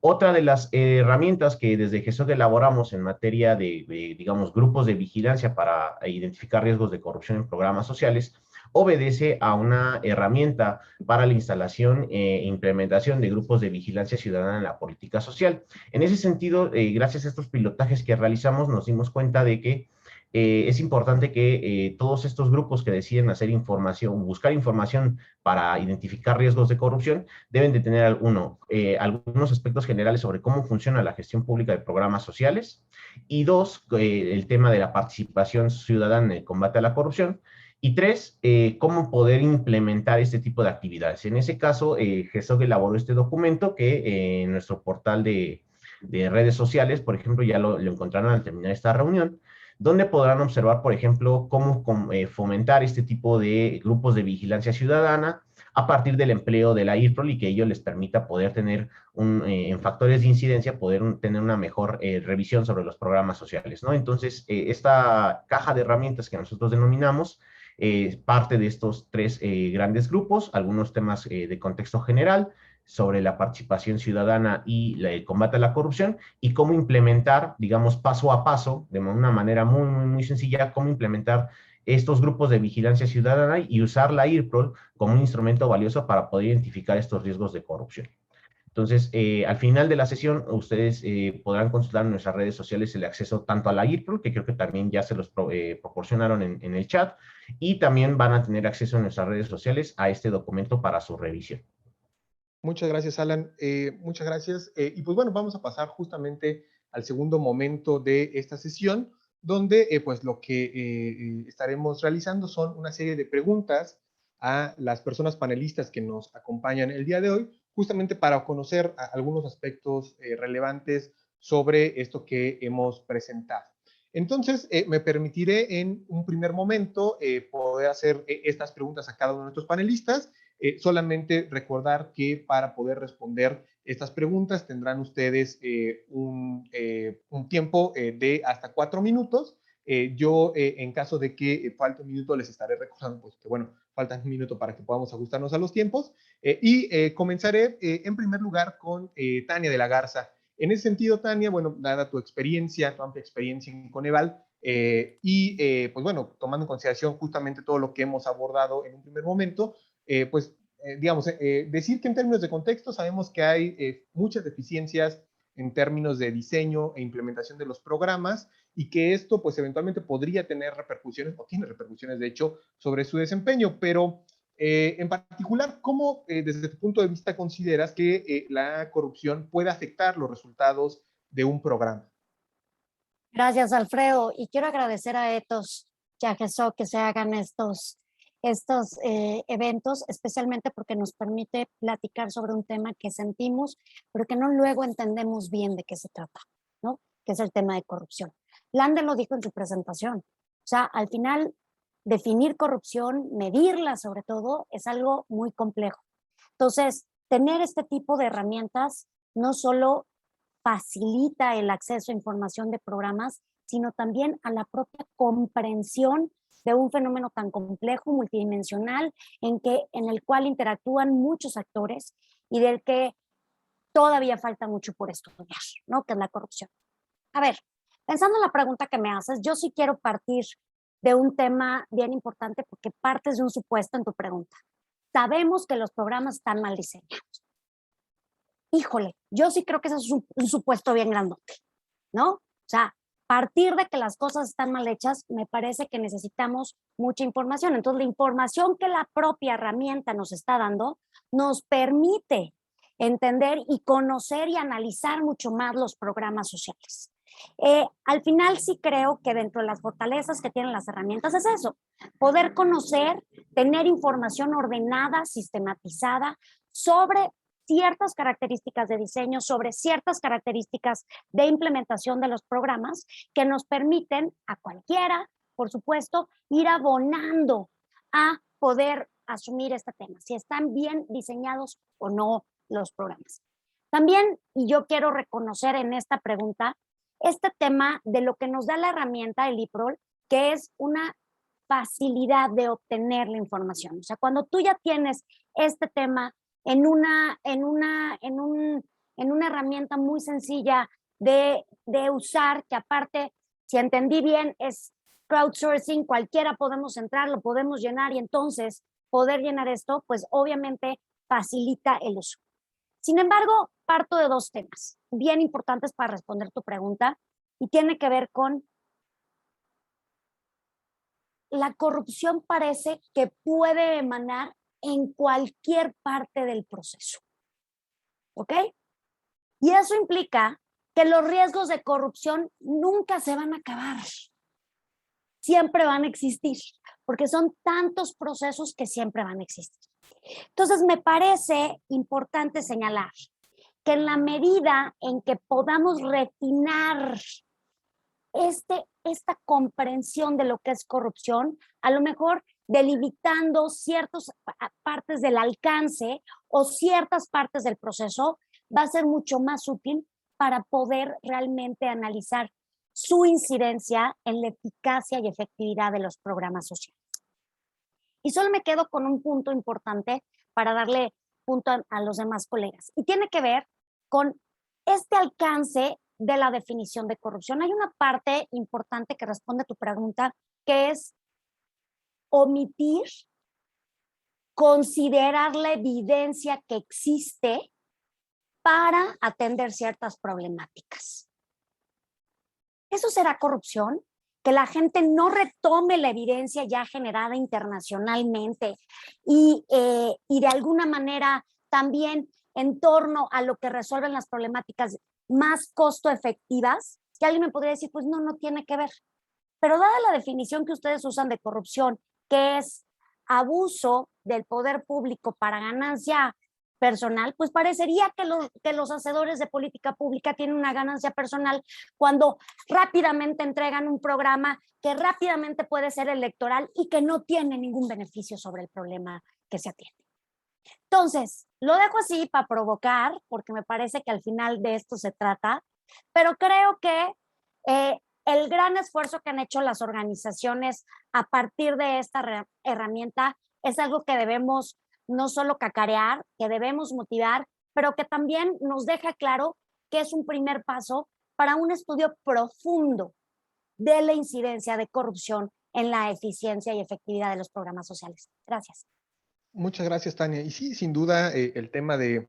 Otra de las herramientas que desde GESOC elaboramos en materia de, digamos, grupos de vigilancia para identificar riesgos de corrupción en programas sociales, obedece a una herramienta para la instalación e implementación de grupos de vigilancia ciudadana en la política social. En ese sentido, gracias a estos pilotajes que realizamos, nos dimos cuenta de que es importante que todos estos grupos que deciden hacer información, buscar información para identificar riesgos de corrupción, deben de tener algunos aspectos generales sobre cómo funciona la gestión pública de programas sociales, y dos, el tema de la participación ciudadana en el combate a la corrupción, y tres, cómo poder implementar este tipo de actividades. En ese caso, GESOC elaboró este documento que en nuestro portal de redes sociales, por ejemplo, ya lo encontraron al terminar esta reunión, donde podrán observar, por ejemplo, cómo fomentar este tipo de grupos de vigilancia ciudadana a partir del empleo de la IRPROL, y que ello les permita poder tener en factores de incidencia, poder tener una mejor revisión sobre los programas sociales, ¿no? Entonces, esta caja de herramientas que nosotros denominamos parte de estos tres grandes grupos, algunos temas de contexto general sobre la participación ciudadana y el combate a la corrupción, y cómo implementar, digamos, paso a paso, de una manera muy, muy, muy sencilla, cómo implementar estos grupos de vigilancia ciudadana y usar la IRPROL como un instrumento valioso para poder identificar estos riesgos de corrupción. Entonces, al final de la sesión, ustedes podrán consultar en nuestras redes sociales el acceso tanto a la IRPROL, que creo que también ya se los proporcionaron en el chat, y también van a tener acceso en nuestras redes sociales a este documento para su revisión. Muchas gracias, Alan. Muchas gracias. Y pues bueno, vamos a pasar justamente al segundo momento de esta sesión, donde pues lo que estaremos realizando son una serie de preguntas a las personas panelistas que nos acompañan el día de hoy, justamente para conocer algunos aspectos relevantes sobre esto que hemos presentado. Entonces, me permitiré en un primer momento poder hacer estas preguntas a cada uno de nuestros panelistas. Solamente recordar que para poder responder estas preguntas tendrán ustedes un tiempo de hasta 4 minutos. Yo, en caso de que falte un minuto, les estaré recordando pues, que, bueno, falta un minuto para que podamos ajustarnos a los tiempos. Comenzaré en primer lugar con Tania de la Garza. En ese sentido, Tania, bueno, dada tu experiencia, tu amplia experiencia en Coneval, pues bueno, tomando en consideración justamente todo lo que hemos abordado en un primer momento, pues, digamos, decir que en términos de contexto sabemos que hay muchas deficiencias en términos de diseño e implementación de los programas, y que esto pues eventualmente podría tener repercusiones, o tiene repercusiones de hecho, sobre su desempeño, pero en particular, ¿cómo desde tu punto de vista consideras que la corrupción puede afectar los resultados de un programa? Gracias, Alfredo. Y quiero agradecer a Ethos y a GESOC que se hagan estos eventos, especialmente porque nos permite platicar sobre un tema que sentimos, pero que no luego entendemos bien de qué se trata, ¿no? Que es el tema de corrupción. Lande lo dijo en su presentación. O sea, al final, definir corrupción, medirla sobre todo, es algo muy complejo. Entonces, tener este tipo de herramientas no solo facilita el acceso a información de programas, sino también a la propia comprensión de un fenómeno tan complejo, multidimensional, en el cual interactúan muchos actores y del que todavía falta mucho por estudiar, ¿no? Que es la corrupción. A ver, pensando en la pregunta que me haces, yo sí quiero partir de un tema bien importante porque partes de un supuesto en tu pregunta. Sabemos que los programas están mal diseñados. Híjole, yo sí creo que ese es un supuesto bien grandote, ¿no? O sea, partir de que las cosas están mal hechas, me parece que necesitamos mucha información. Entonces, la información que la propia herramienta nos está dando nos permite entender y conocer y analizar mucho más los programas sociales. Al final sí creo que dentro de las fortalezas que tienen las herramientas es eso, poder conocer, tener información ordenada, sistematizada sobre ciertas características de diseño, sobre ciertas características de implementación de los programas que nos permiten a cualquiera, por supuesto, ir abonando a poder asumir este tema, si están bien diseñados o no los programas. También, y yo quiero reconocer en esta pregunta, este tema de lo que nos da la herramienta, el IRPROL, que es una facilidad de obtener la información. O sea, cuando tú ya tienes este tema en una herramienta muy sencilla de usar, que aparte, si entendí bien, es crowdsourcing, cualquiera podemos entrar, lo podemos llenar y entonces poder llenar esto, pues obviamente facilita el uso. Sin embargo, parto de dos temas bien importantes para responder tu pregunta y tiene que ver con la corrupción parece que puede emanar en cualquier parte del proceso. ¿Ok? Y eso implica que los riesgos de corrupción nunca se van a acabar. Siempre van a existir, porque son tantos procesos que siempre van a existir. Entonces, me parece importante señalar que en la medida en que podamos refinar esta comprensión de lo que es corrupción, a lo mejor delimitando ciertas partes del alcance o ciertas partes del proceso, va a ser mucho más útil para poder realmente analizar su incidencia en la eficacia y efectividad de los programas sociales. Y solo me quedo con un punto importante para darle punto a los demás colegas. Y tiene que ver con este alcance de la definición de corrupción. Hay una parte importante que responde a tu pregunta, que es omitir, considerar la evidencia que existe para atender ciertas problemáticas. ¿Eso será corrupción? Que la gente no retome la evidencia ya generada internacionalmente y de alguna manera también en torno a lo que resuelven las problemáticas más costo efectivas, que alguien me podría decir, pues no tiene que ver. Pero dada la definición que ustedes usan de corrupción, que es abuso del poder público para ganancia personal, pues parecería que los hacedores de política pública tienen una ganancia personal cuando rápidamente entregan un programa que rápidamente puede ser electoral y que no tiene ningún beneficio sobre el problema que se atiende. Entonces, lo dejo así para provocar, porque me parece que al final de esto se trata, pero creo que el gran esfuerzo que han hecho las organizaciones a partir de esta herramienta es algo que debemos no solo cacarear, que debemos motivar, pero que también nos deja claro que es un primer paso para un estudio profundo de la incidencia de corrupción en la eficiencia y efectividad de los programas sociales. Gracias. Muchas gracias, Tania. Y sí, sin duda, el tema de,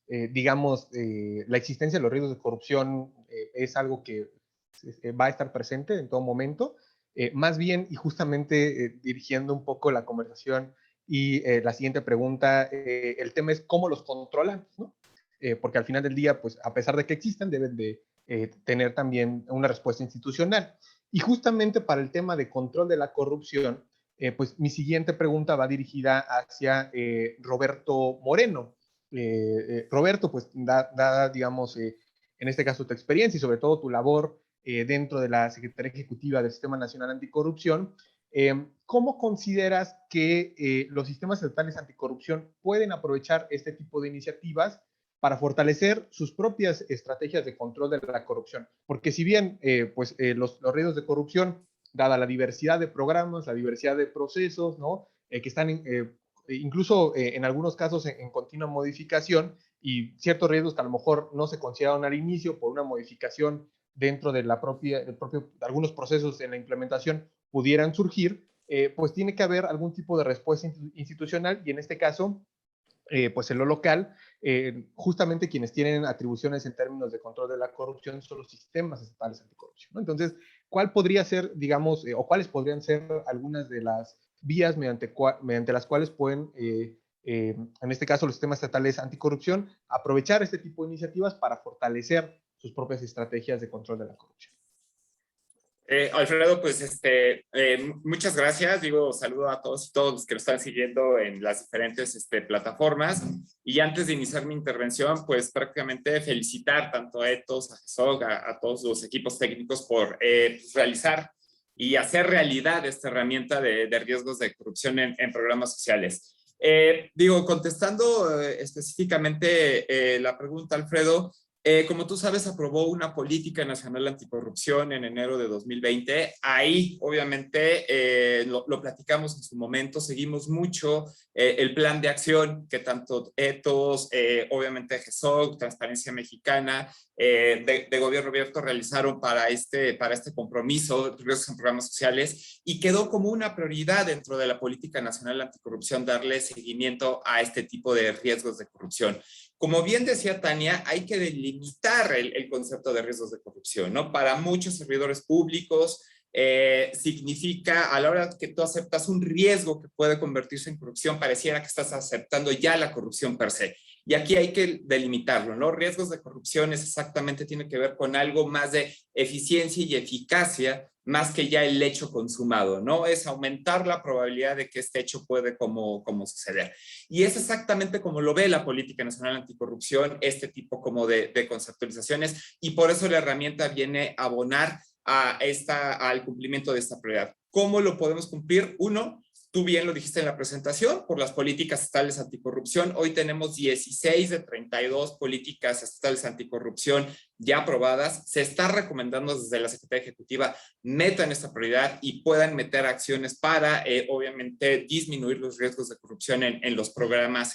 digamos, la existencia de los riesgos de corrupción es algo que va a estar presente en todo momento. Más bien, y justamente dirigiendo un poco la conversación y la siguiente pregunta, el tema es cómo los controlan, ¿no? Porque al final del día, pues a pesar de que existen, deben de tener también una respuesta institucional. Y justamente para el tema de control de la corrupción, pues mi siguiente pregunta va dirigida hacia Roberto Moreno. Roberto, pues dada, digamos, en este caso tu experiencia y sobre todo tu labor dentro de la Secretaría Ejecutiva del Sistema Nacional Anticorrupción, ¿cómo consideras que los sistemas estatales anticorrupción pueden aprovechar este tipo de iniciativas para fortalecer sus propias estrategias de control de la corrupción? Porque si bien los riesgos de corrupción, dada la diversidad de programas, la diversidad de procesos, ¿no? Que están incluso en algunos casos en continua modificación y ciertos riesgos que a lo mejor no se consideraron al inicio por una modificación dentro de algunos procesos en la implementación pudieran surgir, pues tiene que haber algún tipo de respuesta institucional y en este caso, pues en lo local, justamente quienes tienen atribuciones en términos de control de la corrupción son los sistemas estatales anticorrupción, ¿no? Entonces, ¿cuál podría ser, digamos, o cuáles podrían ser algunas de las vías mediante las cuales pueden, en este caso los sistemas estatales anticorrupción, aprovechar este tipo de iniciativas para fortalecer sus propias estrategias de control de la corrupción? Alfredo, pues muchas gracias. Saludo a todos y todos los que nos están siguiendo en las diferentes plataformas. Y antes de iniciar mi intervención, pues prácticamente felicitar tanto a Ethos, a GESOC, a todos los equipos técnicos por realizar y hacer realidad esta herramienta de riesgos de corrupción en programas sociales. Contestando específicamente la pregunta, Alfredo, como tú sabes, aprobó una política nacional anticorrupción en enero de 2020. Ahí, obviamente, lo platicamos en su momento, seguimos mucho el plan de acción que tanto Ethos, obviamente GESOC, Transparencia Mexicana, de Gobierno Abierto realizaron para este compromiso de riesgos en programas sociales y quedó como una prioridad dentro de la política nacional anticorrupción darle seguimiento a este tipo de riesgos de corrupción. Como bien decía Tania, hay que delimitar el concepto de riesgos de corrupción, ¿no? Para muchos servidores públicos, significa, a la hora que tú aceptas un riesgo que puede convertirse en corrupción, pareciera que estás aceptando ya la corrupción per se. Y aquí hay que delimitarlo, ¿no? Riesgos de corrupción es exactamente, tiene que ver con algo más de eficiencia y eficacia, más que ya el hecho consumado, ¿no? Es aumentar la probabilidad de que este hecho puede como suceder. Y es exactamente como lo ve la Política Nacional Anticorrupción, este tipo como de conceptualizaciones, y por eso la herramienta viene a abonar al cumplimiento de esta prioridad. ¿Cómo lo podemos cumplir? Uno, tú bien lo dijiste en la presentación, por las políticas estatales anticorrupción. Hoy tenemos 16 de 32 políticas estatales anticorrupción ya aprobadas. Se está recomendando desde la Secretaría Ejecutiva metan esta prioridad y puedan meter acciones para, obviamente, disminuir los riesgos de corrupción en los programas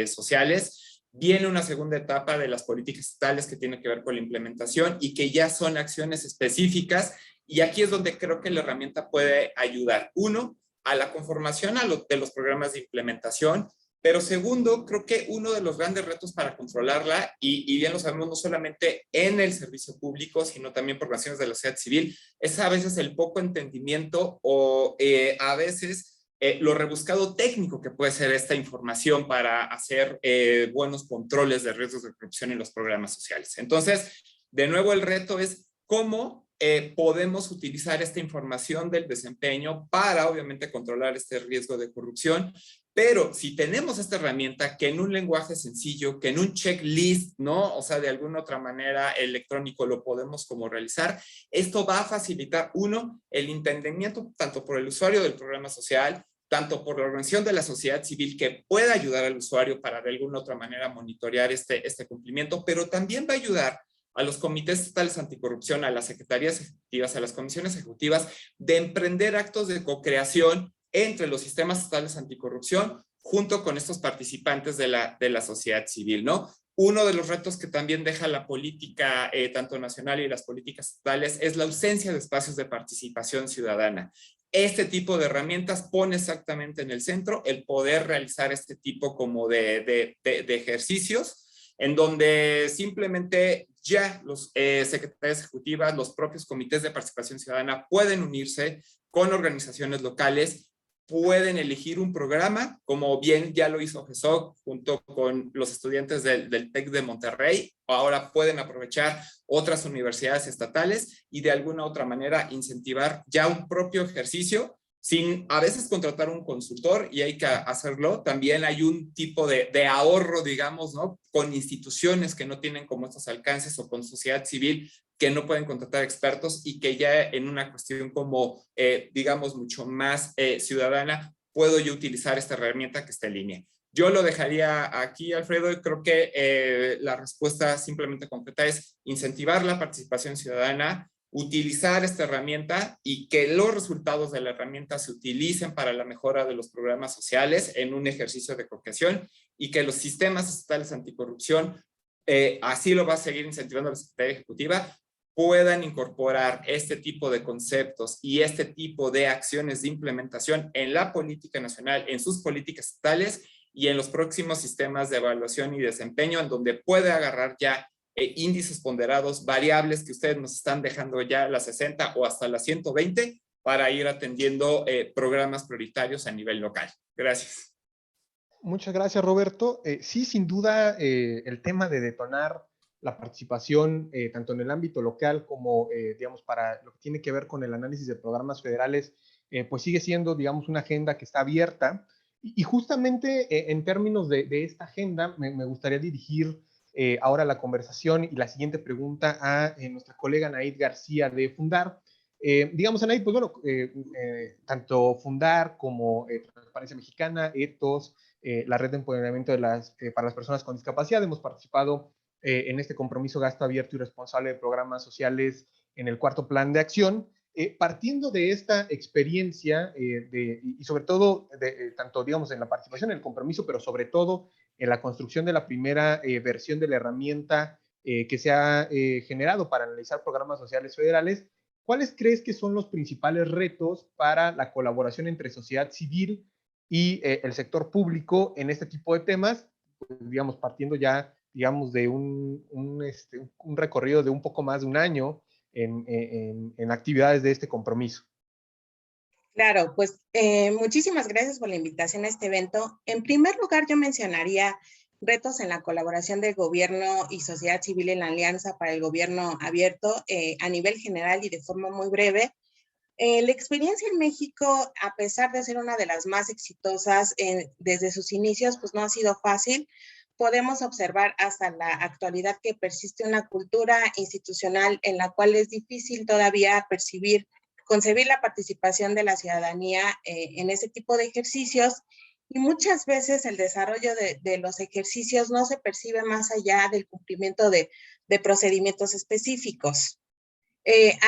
sociales. Viene una segunda etapa de las políticas estatales que tiene que ver con la implementación y que ya son acciones específicas, y aquí es donde creo que la herramienta puede ayudar. Uno, a la conformación de los programas de implementación, pero segundo, creo que uno de los grandes retos para controlarla, y bien lo sabemos no solamente en el servicio público, sino también por organizaciones de la sociedad civil, es a veces el poco entendimiento o a veces lo rebuscado técnico que puede ser esta información para hacer buenos controles de riesgos de corrupción en los programas sociales. Entonces, de nuevo el reto es cómo podemos utilizar esta información del desempeño para obviamente controlar este riesgo de corrupción, pero si tenemos esta herramienta que en un lenguaje sencillo, que en un checklist, ¿no? O sea, de alguna otra manera electrónico lo podemos como realizar, esto va a facilitar, uno, el entendimiento tanto por el usuario del programa social, tanto por la organización de la sociedad civil que pueda ayudar al usuario para de alguna otra manera monitorear este cumplimiento, pero también va a ayudar a los comités estatales anticorrupción, a las secretarías ejecutivas, a las comisiones ejecutivas, de emprender actos de co-creación entre los sistemas estatales anticorrupción, junto con estos participantes de la sociedad civil, ¿no? Uno de los retos que también deja la política, tanto nacional y las políticas estatales, es la ausencia de espacios de participación ciudadana. Este tipo de herramientas pone exactamente en el centro el poder realizar este tipo como de ejercicios, en donde simplemente ya los secretarias ejecutivas, los propios comités de participación ciudadana pueden unirse con organizaciones locales, pueden elegir un programa, como bien ya lo hizo GESOC junto con los estudiantes del TEC de Monterrey. Ahora pueden aprovechar otras universidades estatales y de alguna otra manera incentivar ya un propio ejercicio sin a veces contratar un consultor, y hay que hacerlo. También hay un tipo de ahorro, digamos, ¿no? Con instituciones que no tienen como estos alcances, o con sociedad civil que no pueden contratar expertos, y que ya en una cuestión como, digamos, mucho más ciudadana, puedo yo utilizar esta herramienta que está en línea. Yo lo dejaría aquí, Alfredo, y creo que la respuesta simplemente concreta es incentivar la participación ciudadana, utilizar esta herramienta y que los resultados de la herramienta se utilicen para la mejora de los programas sociales en un ejercicio de co-creación, y que los sistemas estatales anticorrupción, así lo va a seguir incentivando la Secretaría Ejecutiva, puedan incorporar este tipo de conceptos y este tipo de acciones de implementación en la política nacional, en sus políticas estatales y en los próximos sistemas de evaluación y desempeño, en donde puede agarrar ya índices ponderados, variables que ustedes nos están dejando ya las 60 o hasta las 120 para ir atendiendo programas prioritarios a nivel local. Gracias. Muchas gracias, Roberto. Sí, sin duda, el tema de detonar la participación tanto en el ámbito local como, digamos, para lo que tiene que ver con el análisis de programas federales, pues sigue siendo, digamos, una agenda que está abierta. Y justamente en términos de esta agenda, me gustaría dirigir ahora la conversación y la siguiente pregunta a nuestra colega Anaid García de Fundar. Digamos, Anaid, pues bueno, tanto Fundar como Transparencia Mexicana, ETOS, la Red de Empoderamiento para las Personas con Discapacidad, hemos participado en este compromiso gasto abierto y responsable de programas sociales en el cuarto plan de acción. Partiendo de esta experiencia y sobre todo, tanto digamos en la participación, en el compromiso, pero sobre todo en la construcción de la primera versión de la herramienta que se ha generado para analizar programas sociales federales, ¿cuáles crees que son los principales retos para la colaboración entre sociedad civil y el sector público en este tipo de temas? Pues, digamos, partiendo ya, digamos, de un recorrido de un poco más de un año en actividades de este compromiso. Claro, pues muchísimas gracias por la invitación a este evento. En primer lugar, yo mencionaría retos en la colaboración del gobierno y sociedad civil en la Alianza para el Gobierno Abierto a nivel general y de forma muy breve. La experiencia en México, a pesar de ser una de las más exitosas desde sus inicios, pues no ha sido fácil. Podemos observar hasta la actualidad que persiste una cultura institucional en la cual es difícil todavía concebir la participación de la ciudadanía en ese tipo de ejercicios, y muchas veces el desarrollo de los ejercicios no se percibe más allá del cumplimiento de procedimientos específicos.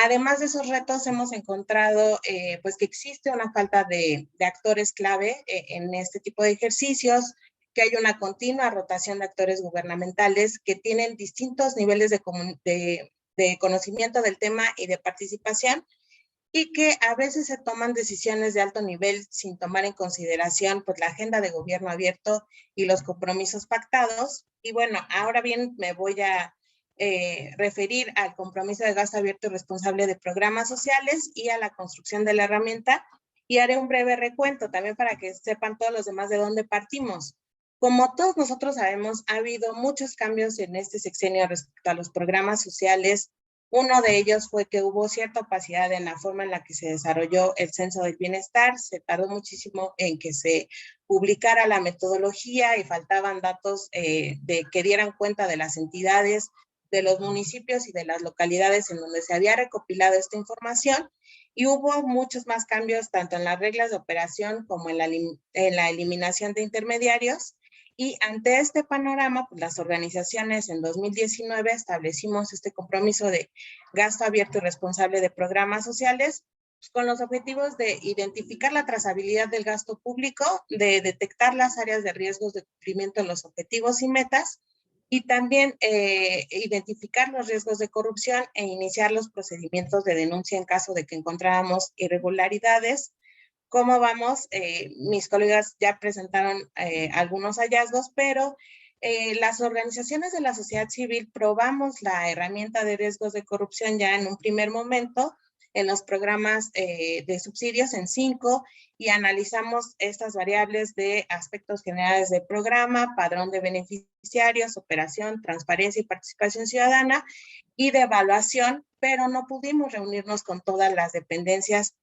Además de esos retos, hemos encontrado pues que existe una falta de actores clave en este tipo de ejercicios, que hay una continua rotación de actores gubernamentales que tienen distintos niveles de conocimiento del tema y de participación, y que a veces se toman decisiones de alto nivel sin tomar en consideración pues la agenda de gobierno abierto y los compromisos pactados. Y bueno, ahora bien me voy a referir al compromiso de gasto abierto y responsable de programas sociales y a la construcción de la herramienta, y haré un breve recuento también para que sepan todos los demás de dónde partimos. Como todos nosotros sabemos, ha habido muchos cambios en este sexenio respecto a los programas sociales. Uno de ellos fue que hubo cierta opacidad en la forma en la que se desarrolló el censo del bienestar. Se tardó muchísimo en que se publicara la metodología y faltaban datos que dieran cuenta de las entidades, de los municipios y de las localidades en donde se había recopilado esta información. Y hubo muchos más cambios tanto en las reglas de operación como en la eliminación de intermediarios. Y ante este panorama, pues las organizaciones en 2019 establecimos este compromiso de gasto abierto y responsable de programas sociales, pues con los objetivos de identificar la trazabilidad del gasto público, de detectar las áreas de riesgos de cumplimiento de los objetivos y metas, y también identificar los riesgos de corrupción e iniciar los procedimientos de denuncia en caso de que encontráramos irregularidades. ¿Cómo vamos? Mis colegas ya presentaron algunos hallazgos, pero las organizaciones de la sociedad civil probamos la herramienta de riesgos de corrupción ya en un primer momento en los programas de subsidios en 5, y analizamos estas variables de aspectos generales del programa, padrón de beneficiarios, operación, transparencia y participación ciudadana, y de evaluación, pero no pudimos reunirnos con todas las dependencias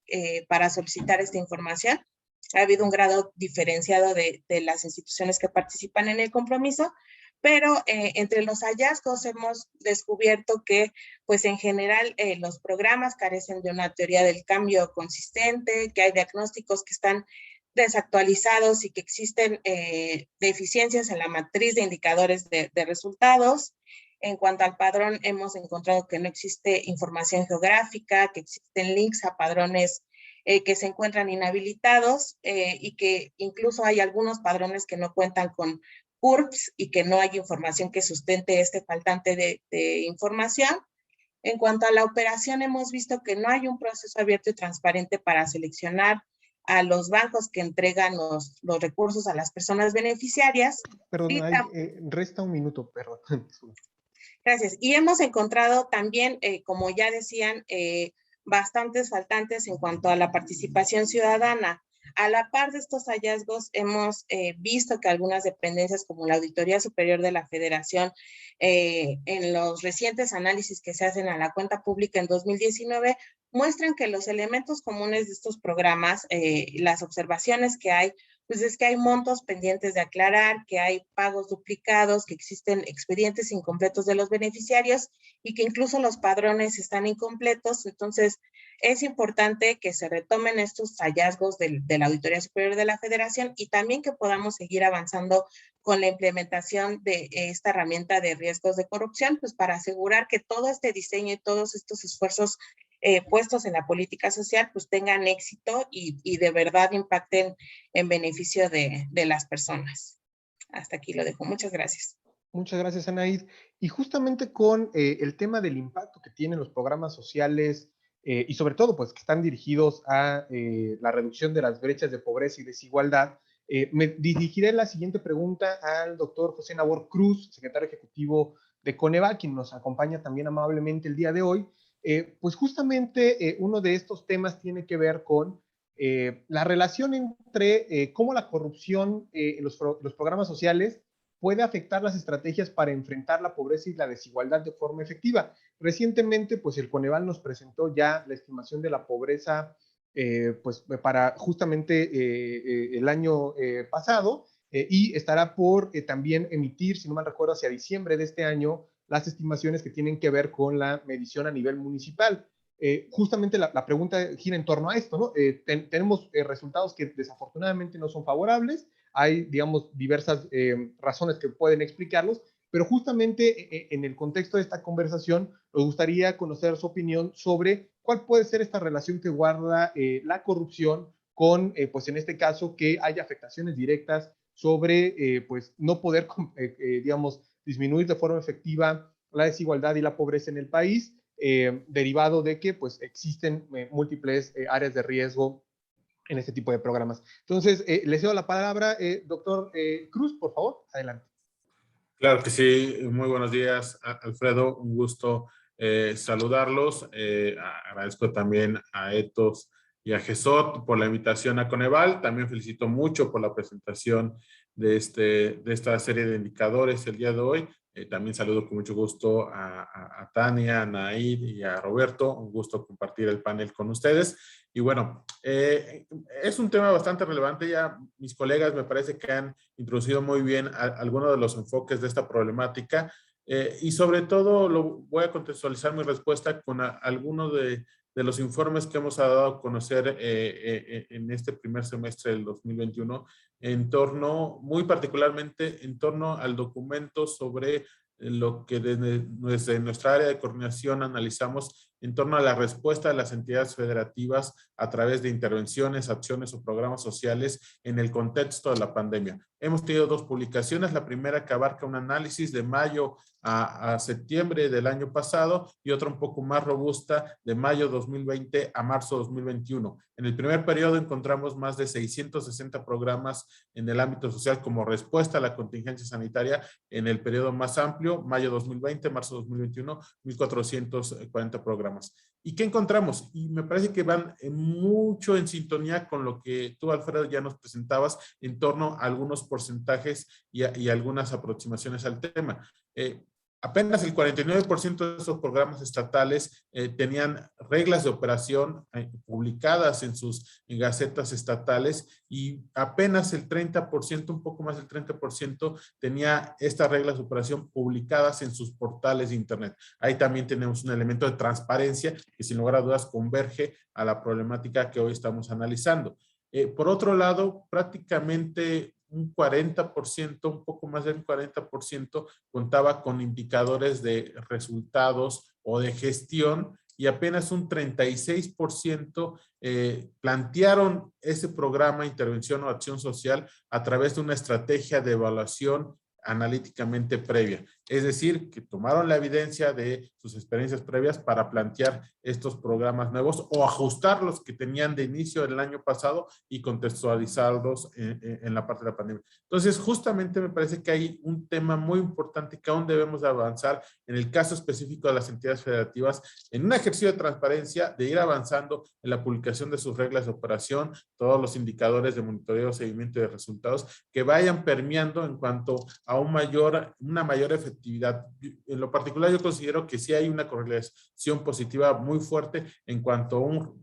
para solicitar esta información. Ha habido un grado diferenciado de las instituciones que participan en el compromiso, pero entre los hallazgos hemos descubierto que, pues en general, los programas carecen de una teoría del cambio consistente, que hay diagnósticos que están desactualizados y que existen deficiencias en la matriz de indicadores de resultados. En cuanto al padrón, hemos encontrado que no existe información geográfica, que existen links a padrones que se encuentran inhabilitados y que incluso hay algunos padrones que no cuentan con CURPS y que no hay información que sustente este faltante de información. En cuanto a la operación, hemos visto que no hay un proceso abierto y transparente para seleccionar a los bancos que entregan los recursos a las personas beneficiarias. Perdón, resta un minuto, perdón. Gracias. Y hemos encontrado también, como ya decían, bastantes faltantes en cuanto a la participación ciudadana. A la par de estos hallazgos, hemos visto que algunas dependencias como la Auditoría Superior de la Federación, en los recientes análisis que se hacen a la cuenta pública en 2019, muestran que los elementos comunes de estos programas, las observaciones que hay, pues es que hay montos pendientes de aclarar, que hay pagos duplicados, que existen expedientes incompletos de los beneficiarios y que incluso los padrones están incompletos. Entonces, es importante que se retomen estos hallazgos de la Auditoría Superior de la Federación y también que podamos seguir avanzando con la implementación de esta herramienta de riesgos de corrupción, pues para asegurar que todo este diseño y todos estos esfuerzos puestos en la política social pues tengan éxito y de verdad impacten en beneficio de las personas. Hasta aquí lo dejo. Muchas gracias. Muchas gracias, Anaid. Y justamente con el tema del impacto que tienen los programas sociales y sobre todo pues que están dirigidos a la reducción de las brechas de pobreza y desigualdad, me dirigiré la siguiente pregunta al doctor José Nabor Cruz, secretario ejecutivo de Coneva, quien nos acompaña también amablemente el día de hoy. Pues justamente uno de estos temas tiene que ver con la relación entre cómo la corrupción en los programas sociales puede afectar las estrategias para enfrentar la pobreza y la desigualdad de forma efectiva. Recientemente, pues el Coneval nos presentó ya la estimación de la pobreza pues para justamente el año pasado, y estará por también emitir, si no mal recuerdo, hacia diciembre de este año, las estimaciones que tienen que ver con la medición a nivel municipal. Justamente la pregunta gira en torno a esto, ¿no? Tenemos resultados que desafortunadamente no son favorables, hay, digamos, diversas razones que pueden explicarlos, pero justamente en el contexto de esta conversación nos gustaría conocer su opinión sobre cuál puede ser esta relación que guarda la corrupción con, pues en este caso, que haya afectaciones directas sobre, pues, no poder, digamos, disminuir de forma efectiva la desigualdad y la pobreza en el país, derivado de que, pues, existen múltiples áreas de riesgo en este tipo de programas. Entonces, le cedo la palabra, doctor Cruz, por favor, adelante. Claro que sí, muy buenos días, Alfredo, un gusto saludarlos. Agradezco también a Ethos y a GESOT por la invitación a Coneval. También felicito mucho por la presentación de esta serie de indicadores el día de hoy. También saludo con mucho gusto a Tania, a Naid y a Roberto. Un gusto compartir el panel con ustedes. Y bueno, es un tema bastante relevante. Ya mis colegas me parece que han introducido muy bien algunos de los enfoques de esta problemática. Y sobre todo voy a contextualizar mi respuesta con algunos de los informes que hemos dado a conocer en este primer semestre del 2021, muy particularmente en torno al documento sobre lo que desde nuestra área de coordinación analizamos en torno a la respuesta de las entidades federativas a través de intervenciones, acciones o programas sociales en el contexto de la pandemia. Hemos tenido 2 publicaciones, la primera que abarca un análisis de mayo a septiembre del año pasado y otra un poco más robusta de mayo 2020 a marzo 2021. En el primer periodo encontramos más de 660 programas en el ámbito social como respuesta a la contingencia sanitaria. En el periodo más amplio, mayo 2020, marzo 2021, 1,440 programas. ¿Y qué encontramos? Y me parece que van mucho en sintonía con lo que tú, Alfredo, ya nos presentabas en torno a algunos porcentajes y algunas aproximaciones al tema. Apenas el 49% de esos programas estatales tenían reglas de operación publicadas en sus gacetas estatales y apenas el 30%, un poco más del 30%, tenía estas reglas de operación publicadas en sus portales de internet. Ahí también tenemos un elemento de transparencia que sin lugar a dudas converge a la problemática que hoy estamos analizando. Por otro lado, prácticamente un 40%, un poco más del 40%, contaba con indicadores de resultados o de gestión y apenas un 36% plantearon ese programa, intervención o acción social a través de una estrategia de evaluación analíticamente previa. Es decir, que tomaron la evidencia de sus experiencias previas para plantear estos programas nuevos o ajustar los que tenían de inicio el año pasado y contextualizarlos en la parte de la pandemia. Entonces, justamente me parece que hay un tema muy importante que aún debemos de avanzar en el caso específico de las entidades federativas, en un ejercicio de transparencia, de ir avanzando en la publicación de sus reglas de operación, todos los indicadores de monitoreo, seguimiento y de resultados que vayan permeando en cuanto a una mayor efectividad. En lo particular, yo considero que sí hay una correlación positiva muy fuerte en cuanto a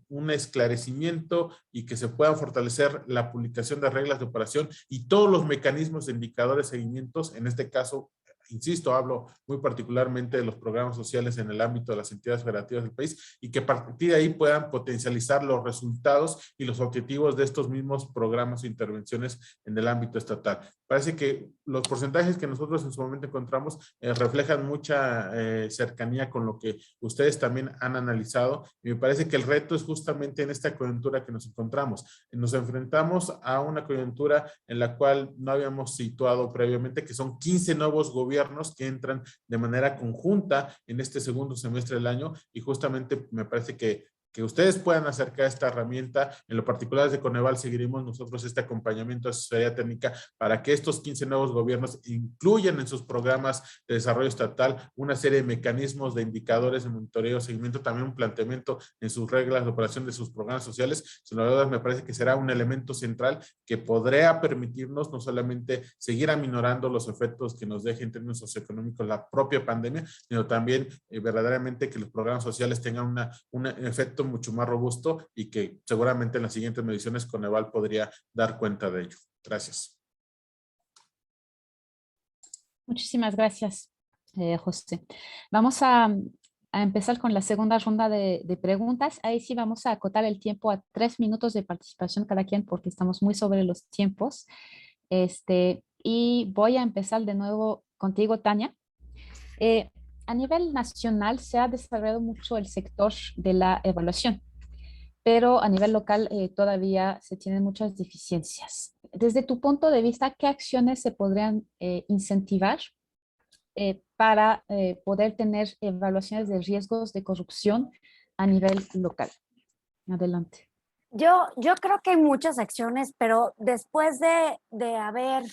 un esclarecimiento y que se puedan fortalecer la publicación de reglas de operación y todos los mecanismos de indicadores, seguimientos, en este caso, insisto, hablo muy particularmente de los programas sociales en el ámbito de las entidades federativas del país y que a partir de ahí puedan potencializar los resultados y los objetivos de estos mismos programas e intervenciones en el ámbito estatal. Parece que los porcentajes que nosotros en su momento encontramos reflejan mucha cercanía con lo que ustedes también han analizado y me parece que el reto es justamente en esta coyuntura que nos encontramos. Nos enfrentamos a una coyuntura en la cual no habíamos situado previamente, que son 15 nuevos gobiernos que entran de manera conjunta en este segundo semestre del año y justamente me parece que que ustedes puedan acercar esta herramienta. En lo particular desde Coneval seguiremos nosotros este acompañamiento a asesoría técnica para que estos 15 nuevos gobiernos incluyan en sus programas de desarrollo estatal una serie de mecanismos de indicadores de monitoreo, seguimiento, también un planteamiento en sus reglas de operación de sus programas sociales. Sin duda me parece que será un elemento central que podría permitirnos no solamente seguir aminorando los efectos que nos deje en términos socioeconómicos la propia pandemia, sino también verdaderamente que los programas sociales tengan un efecto mucho más robusto y que seguramente en las siguientes mediciones Coneval podría dar cuenta de ello. Gracias. Muchísimas gracias, José. Vamos a empezar con la segunda ronda de preguntas. Ahí sí vamos a acotar el tiempo a 3 minutos de participación cada quien porque estamos muy sobre los tiempos. Y voy a empezar de nuevo contigo, Tania. A nivel nacional se ha desarrollado mucho el sector de la evaluación, pero a nivel local todavía se tienen muchas deficiencias. Desde tu punto de vista, ¿qué acciones se podrían incentivar para poder tener evaluaciones de riesgos de corrupción a nivel local? Adelante. Yo creo que hay muchas acciones, pero después de haber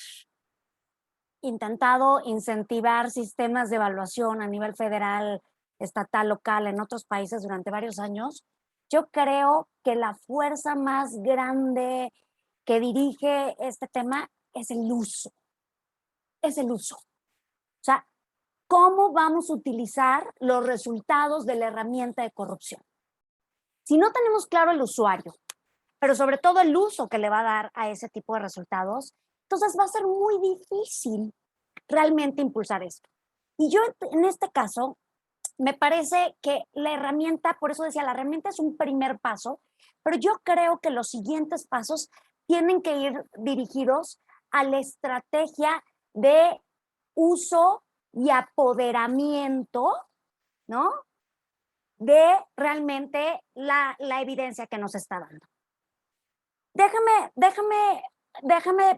intentado incentivar sistemas de evaluación a nivel federal, estatal, local, en otros países durante varios años, yo creo que la fuerza más grande que dirige este tema es el uso. Es el uso. O sea, ¿cómo vamos a utilizar los resultados de la herramienta de corrupción? Si no tenemos claro el usuario, pero sobre todo el uso que le va a dar a ese tipo de resultados, entonces va a ser muy difícil realmente impulsar esto. Y yo en este caso, me parece que la herramienta, por eso decía, la herramienta es un primer paso, pero yo creo que los siguientes pasos tienen que ir dirigidos a la estrategia de uso y apoderamiento, ¿no? De realmente la evidencia que nos está dando. Déjame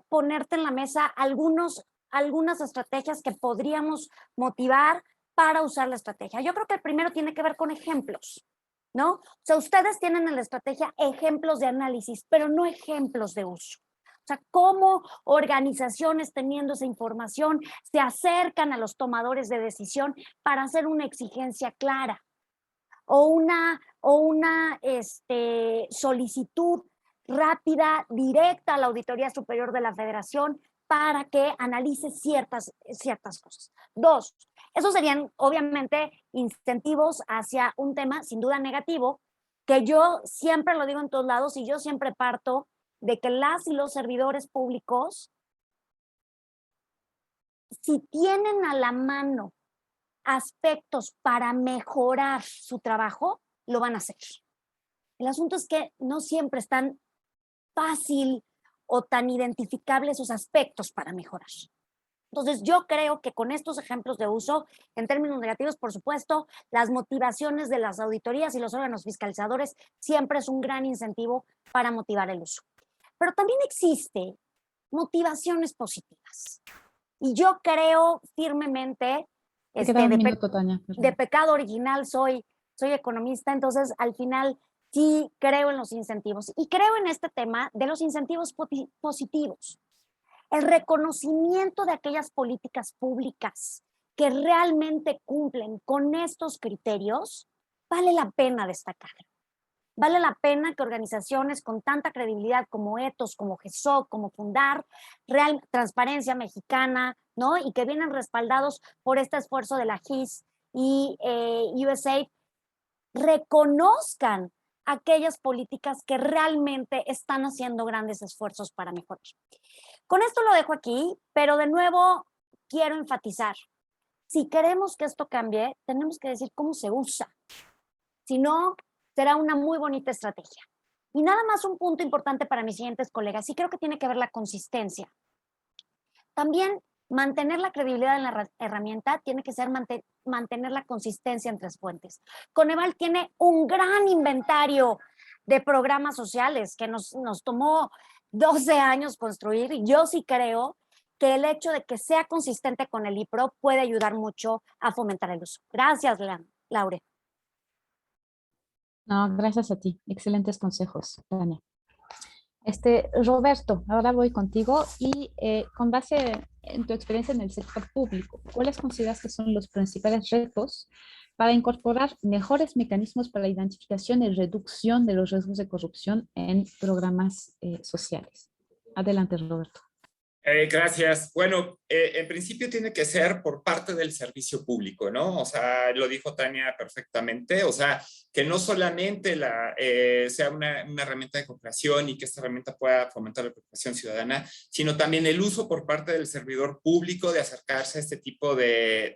ponerte en la mesa algunas estrategias que podríamos motivar para usar la estrategia. Yo creo que el primero tiene que ver con ejemplos, ¿no? O sea, ustedes tienen en la estrategia ejemplos de análisis, pero no ejemplos de uso. O sea, cómo organizaciones teniendo esa información se acercan a los tomadores de decisión para hacer una exigencia clara o una solicitud rápida, directa a la Auditoría Superior de la Federación para que analice ciertas cosas. 2, esos serían obviamente incentivos hacia un tema sin duda negativo, que yo siempre lo digo en todos lados y yo siempre parto de que las y los servidores públicos, si tienen a la mano aspectos para mejorar su trabajo, lo van a hacer. El asunto es que no siempre es tan fácil o tan identificables esos aspectos para mejorar. Entonces, yo creo que con estos ejemplos de uso, en términos negativos, por supuesto, las motivaciones de las auditorías y los órganos fiscalizadores siempre es un gran incentivo para motivar el uso. Pero también existe motivaciones positivas. Y yo creo firmemente, de pecado original soy economista, entonces al final sí creo en los incentivos y creo en este tema de los incentivos positivos. El reconocimiento de aquellas políticas públicas que realmente cumplen con estos criterios, vale la pena destacar. Vale la pena que organizaciones con tanta credibilidad como Ethos, como GESOC, como Fundar, Transparencia Mexicana, ¿no? Y que vienen respaldados por este esfuerzo de la GIS y USAID, reconozcan aquellas políticas que realmente están haciendo grandes esfuerzos para mejorar. Con esto lo dejo aquí, pero de nuevo quiero enfatizar, si queremos que esto cambie, tenemos que decir cómo se usa. Si no, será una muy bonita estrategia. Y nada más un punto importante para mis siguientes colegas, sí creo que tiene que ver la consistencia. También mantener la credibilidad en la herramienta tiene que ser mantener la consistencia entre fuentes. Coneval tiene un gran inventario de programas sociales que nos tomó 12 años construir, y yo sí creo que el hecho de que sea consistente con el IPRO puede ayudar mucho a fomentar el uso. Gracias, Laure. No, gracias a ti. Excelentes consejos, Tania. Roberto, ahora voy contigo y con base en tu experiencia en el sector público, ¿cuáles consideras que son los principales retos para incorporar mejores mecanismos para la identificación y reducción de los riesgos de corrupción en programas sociales? Adelante, Roberto. Gracias. Bueno, en principio tiene que ser por parte del servicio público, ¿no? O sea, lo dijo Tania perfectamente, o sea, que no solamente sea una herramienta de cooperación y que esta herramienta pueda fomentar la cooperación ciudadana, sino también el uso por parte del servidor público de acercarse a este tipo de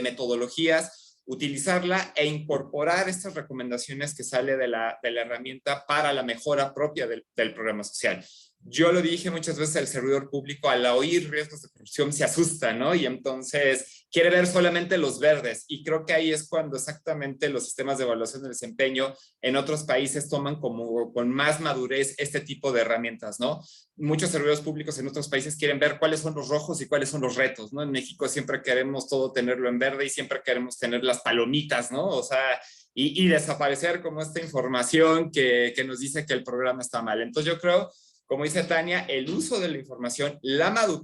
metodologías, utilizarla e incorporar estas recomendaciones que sale de la herramienta para la mejora propia del programa social. Yo lo dije muchas veces, el servidor público al oír riesgos de corrupción se asusta, ¿no? Y entonces quiere ver solamente los verdes. Y creo que ahí es cuando exactamente los sistemas de evaluación del desempeño en otros países toman como con más madurez este tipo de herramientas, ¿no? Muchos servidores públicos en otros países quieren ver cuáles son los rojos y cuáles son los retos, ¿no? En México siempre queremos todo tenerlo en verde y siempre queremos tener las palomitas, ¿no? O sea, y desaparecer como esta información que nos dice que el programa está mal. Entonces yo creo, como dice Tania, el uso de la información,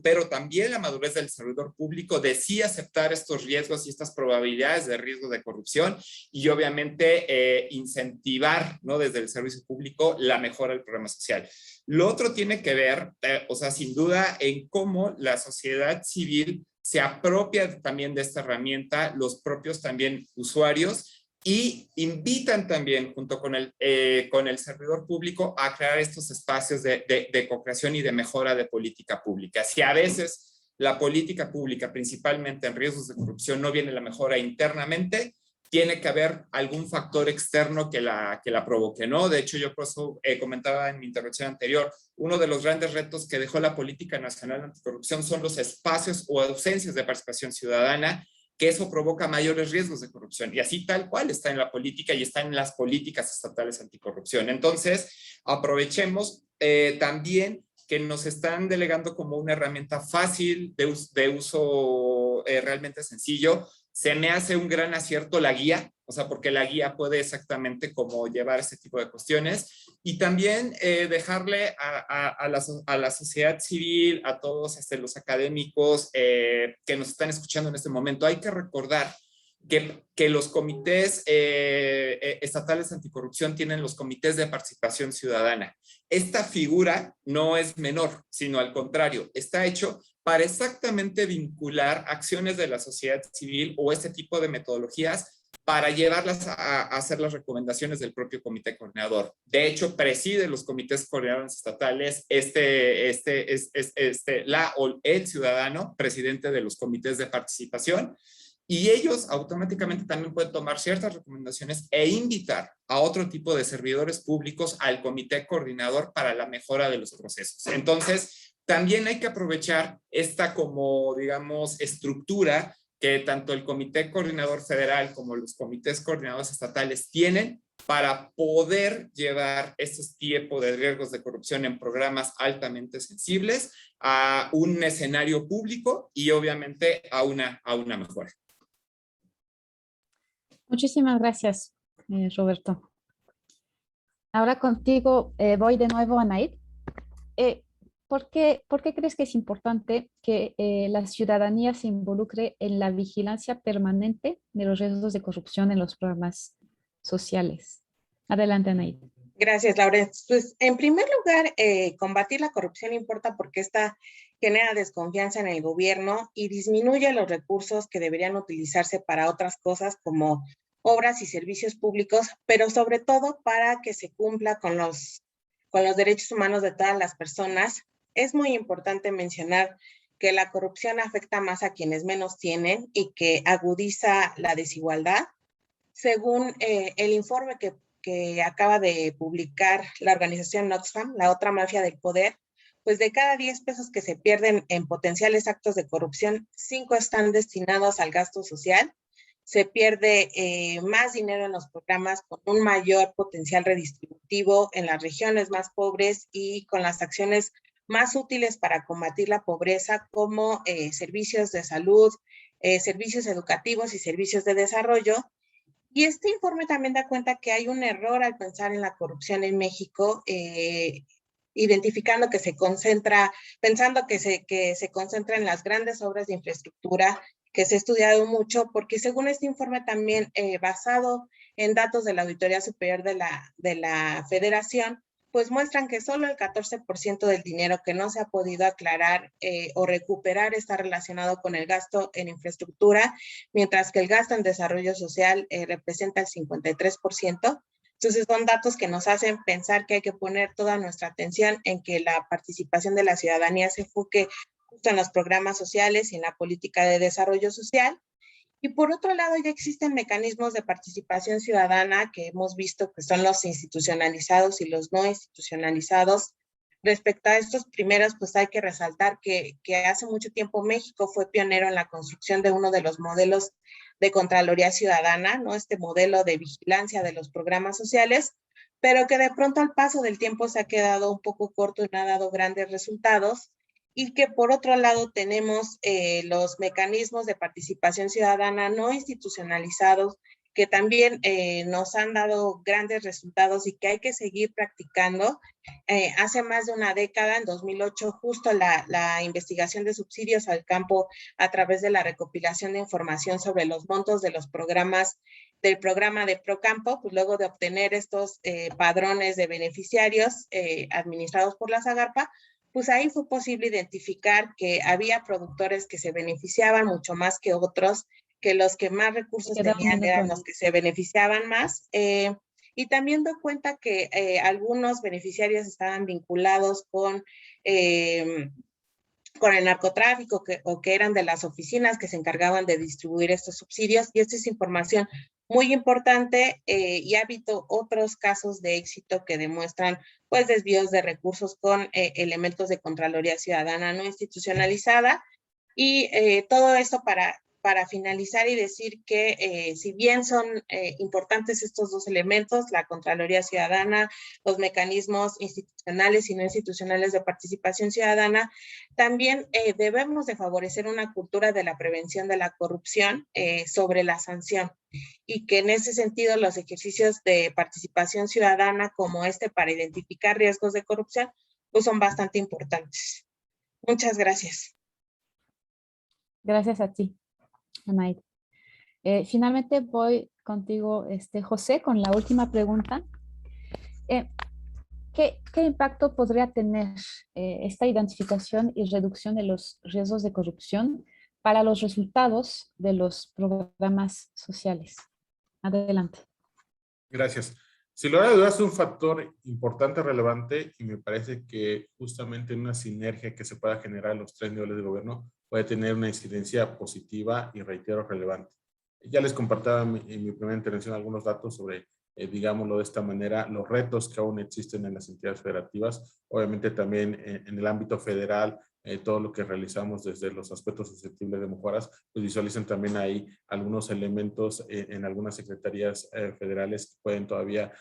pero también la madurez del servidor público de sí aceptar estos riesgos y estas probabilidades de riesgo de corrupción y obviamente incentivar, ¿no? Desde el servicio público la mejora del programa social. Lo otro tiene que ver, o sea, sin duda, en cómo la sociedad civil se apropia también de esta herramienta, los propios también usuarios, y invitan también junto con el servidor público a crear estos espacios de co-creación y de mejora de política pública. Si a veces la política pública, principalmente en riesgos de corrupción, no viene la mejora internamente, tiene que haber algún factor externo que la provoque, ¿no? De hecho, yo por eso comentaba en mi intervención anterior, uno de los grandes retos que dejó la política nacional anticorrupción son los espacios o ausencias de participación ciudadana, que eso provoca mayores riesgos de corrupción. Y así tal cual está en la política y está en las políticas estatales anticorrupción. Entonces, aprovechemos también que nos están delegando como una herramienta fácil de uso realmente sencillo. Se me hace un gran acierto la guía, o sea, porque la guía puede exactamente como llevar ese tipo de cuestiones y también dejarle a la sociedad civil, a todos los académicos que nos están escuchando en este momento. Hay que recordar que los comités estatales anticorrupción tienen los comités de participación ciudadana. Esta figura no es menor, sino al contrario, está hecho para exactamente vincular acciones de la sociedad civil o este tipo de metodologías para llevarlas a hacer las recomendaciones del propio comité coordinador. De hecho, preside los comités coordinadores estatales el ciudadano, presidente de los comités de participación, y ellos automáticamente también pueden tomar ciertas recomendaciones e invitar a otro tipo de servidores públicos al comité coordinador para la mejora de los procesos. Entonces, también hay que aprovechar esta como, digamos, estructura que tanto el comité coordinador federal como los comités coordinadores estatales tienen para poder llevar estos tipos de riesgos de corrupción en programas altamente sensibles a un escenario público y obviamente a una mejora. Muchísimas gracias, Roberto. Ahora contigo voy de nuevo a Naid. ¿Por qué crees que es importante que la ciudadanía se involucre en la vigilancia permanente de los riesgos de corrupción en los programas sociales? Adelante, Naid. Gracias, Laura. Pues, en primer lugar, combatir la corrupción importa porque esta genera desconfianza en el gobierno y disminuye los recursos que deberían utilizarse para otras cosas como obras y servicios públicos, pero sobre todo para que se cumpla con los derechos humanos de todas las personas. Es muy importante mencionar que la corrupción afecta más a quienes menos tienen y que agudiza la desigualdad. Según el informe que acaba de publicar la organización Oxfam, la otra mafia del poder, pues de cada 10 pesos que se pierden en potenciales actos de corrupción, 5 están destinados al gasto social. Se pierde más dinero en los programas con un mayor potencial redistributivo en las regiones más pobres y con las acciones más útiles para combatir la pobreza como servicios de salud, servicios educativos y servicios de desarrollo. Y este informe también da cuenta que hay un error al pensar en la corrupción en México, identificando que se concentra, pensando que se concentra en las grandes obras de infraestructura, que se ha estudiado mucho, porque según este informe también basado en datos de la Auditoría Superior de la Federación, pues muestran que solo el 14% del dinero que no se ha podido aclarar o recuperar está relacionado con el gasto en infraestructura, mientras que el gasto en desarrollo social representa el 53%. Entonces son datos que nos hacen pensar que hay que poner toda nuestra atención en que la participación de la ciudadanía se enfoque justo en los programas sociales y en la política de desarrollo social. Y por otro lado, ya existen mecanismos de participación ciudadana que hemos visto que son los institucionalizados y los no institucionalizados. Respecto a estos primeros, pues hay que resaltar que hace mucho tiempo México fue pionero en la construcción de uno de los modelos de Contraloría Ciudadana, ¿no? Este modelo de vigilancia de los programas sociales, pero que de pronto al paso del tiempo se ha quedado un poco corto y no ha dado grandes resultados. Y que por otro lado tenemos los mecanismos de participación ciudadana no institucionalizados que también nos han dado grandes resultados y que hay que seguir practicando. Hace más de una década, en 2008, justo la investigación de subsidios al campo a través de la recopilación de información sobre los montos de los programas del programa de Procampo, pues luego de obtener estos padrones de beneficiarios administrados por la Zagarpa, pues ahí fue posible identificar que había productores que se beneficiaban mucho más que otros, que los que más recursos tenían eran los que se beneficiaban más. Y también doy cuenta que algunos beneficiarios estaban vinculados con el narcotráfico o que eran de las oficinas que se encargaban de distribuir estos subsidios. Y esta es información muy importante y ha habido otros casos de éxito que demuestran pues desvíos de recursos con elementos de Contraloría Ciudadana no institucionalizada. Y todo esto para finalizar y decir que si bien son importantes estos dos elementos, la Contraloría Ciudadana, los mecanismos institucionales y no institucionales de participación ciudadana, también debemos de favorecer una cultura de la prevención de la corrupción sobre la sanción, y que en ese sentido los ejercicios de participación ciudadana como este para identificar riesgos de corrupción pues son bastante importantes. Muchas gracias. Gracias a ti, Anaid. Finalmente voy contigo, José, con la última pregunta. ¿Qué impacto podría tener esta identificación y reducción de los riesgos de corrupción para los resultados de los programas sociales? Adelante. Gracias. Sin lugar a dudas es un factor importante, relevante, y me parece que justamente una sinergia que se pueda generar en los tres niveles de gobierno puede tener una incidencia positiva y, reitero, relevante. Ya les compartía en mi primera intervención algunos datos sobre, digámoslo de esta manera, los retos que aún existen en las entidades federativas. Obviamente también en el ámbito federal, todo lo que realizamos desde los aspectos susceptibles de mejoras, pues visualizan también ahí algunos elementos en algunas secretarías federales que pueden todavía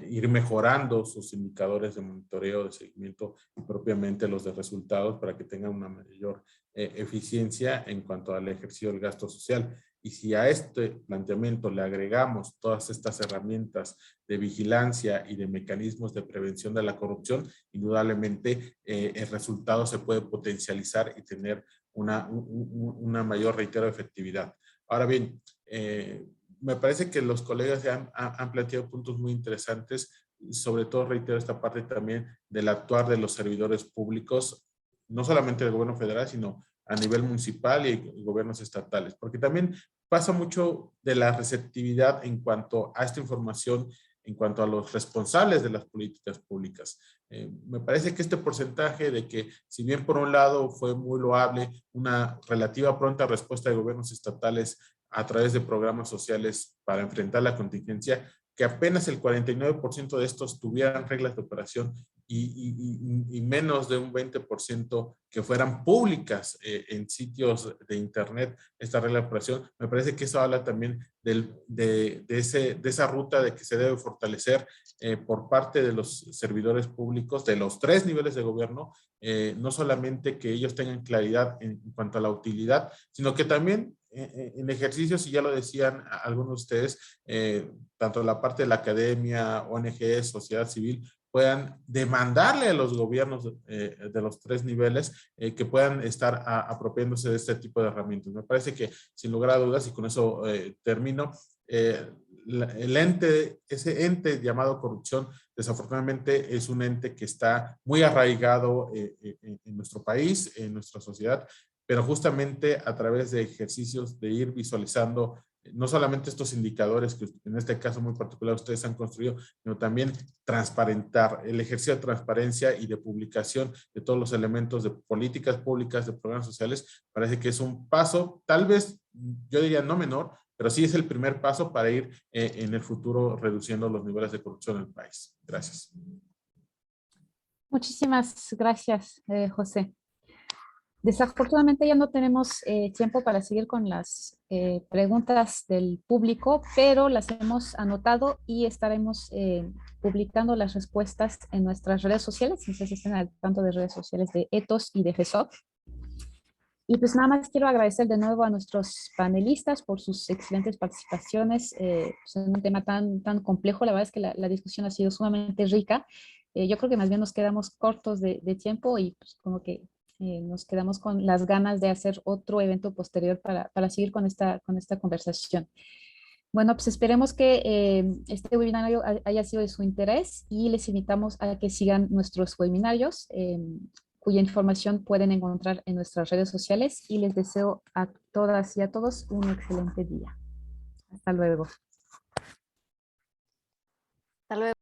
ir mejorando sus indicadores de monitoreo, de seguimiento y propiamente los de resultados para que tengan una mayor eficiencia en cuanto al ejercicio del gasto social. Y si a este planteamiento le agregamos todas estas herramientas de vigilancia y de mecanismos de prevención de la corrupción, indudablemente el resultado se puede potencializar y tener una mayor, reitero, efectividad. Ahora bien, me parece que los colegas ya han planteado puntos muy interesantes, sobre todo, reitero, esta parte también del actuar de los servidores públicos, no solamente del gobierno federal, sino a nivel municipal y gobiernos estatales, porque también pasa mucho de la receptividad en cuanto a esta información, en cuanto a los responsables de las políticas públicas. Me parece que este porcentaje de que, si bien por un lado fue muy loable una relativa pronta respuesta de gobiernos estatales a través de programas sociales para enfrentar la contingencia, que apenas el 49% de estos tuvieran reglas de operación y menos de un 20% que fueran públicas en sitios de internet, esta regla de operación, me parece que eso habla también de esa ruta de que se debe fortalecer por parte de los servidores públicos de los tres niveles de gobierno, no solamente que ellos tengan claridad en cuanto a la utilidad, sino que también en ejercicios, y ya lo decían algunos de ustedes, tanto la parte de la academia, ONG, sociedad civil, puedan demandarle a los gobiernos de los 3 niveles que puedan estar apropiándose de este tipo de herramientas. Me parece que, sin lugar a dudas, y con eso termino, ese ente llamado corrupción, desafortunadamente es un ente que está muy arraigado en nuestro país, en nuestra sociedad, pero justamente a través de ejercicios de ir visualizando no solamente estos indicadores que en este caso muy particular ustedes han construido, sino también transparentar, el ejercicio de transparencia y de publicación de todos los elementos de políticas públicas, de programas sociales, parece que es un paso, tal vez, yo diría no menor, pero sí es el primer paso para ir en el futuro reduciendo los niveles de corrupción en el país. Gracias. Muchísimas gracias, José. Desafortunadamente ya no tenemos tiempo para seguir con las preguntas del público, pero las hemos anotado y estaremos publicando las respuestas en nuestras redes sociales. Entonces estén al tanto de redes sociales de Ethos y de GESOC. Y pues nada más quiero agradecer de nuevo a nuestros panelistas por sus excelentes participaciones pues en un tema tan complejo. La verdad es que la discusión ha sido sumamente rica. Yo creo que más bien nos quedamos cortos de tiempo y pues como que nos quedamos con las ganas de hacer otro evento posterior para seguir con esta conversación. Bueno, pues esperemos que este webinario haya sido de su interés y les invitamos a que sigan nuestros webinarios, cuya información pueden encontrar en nuestras redes sociales, y les deseo a todas y a todos un excelente día. Hasta luego. Hasta luego.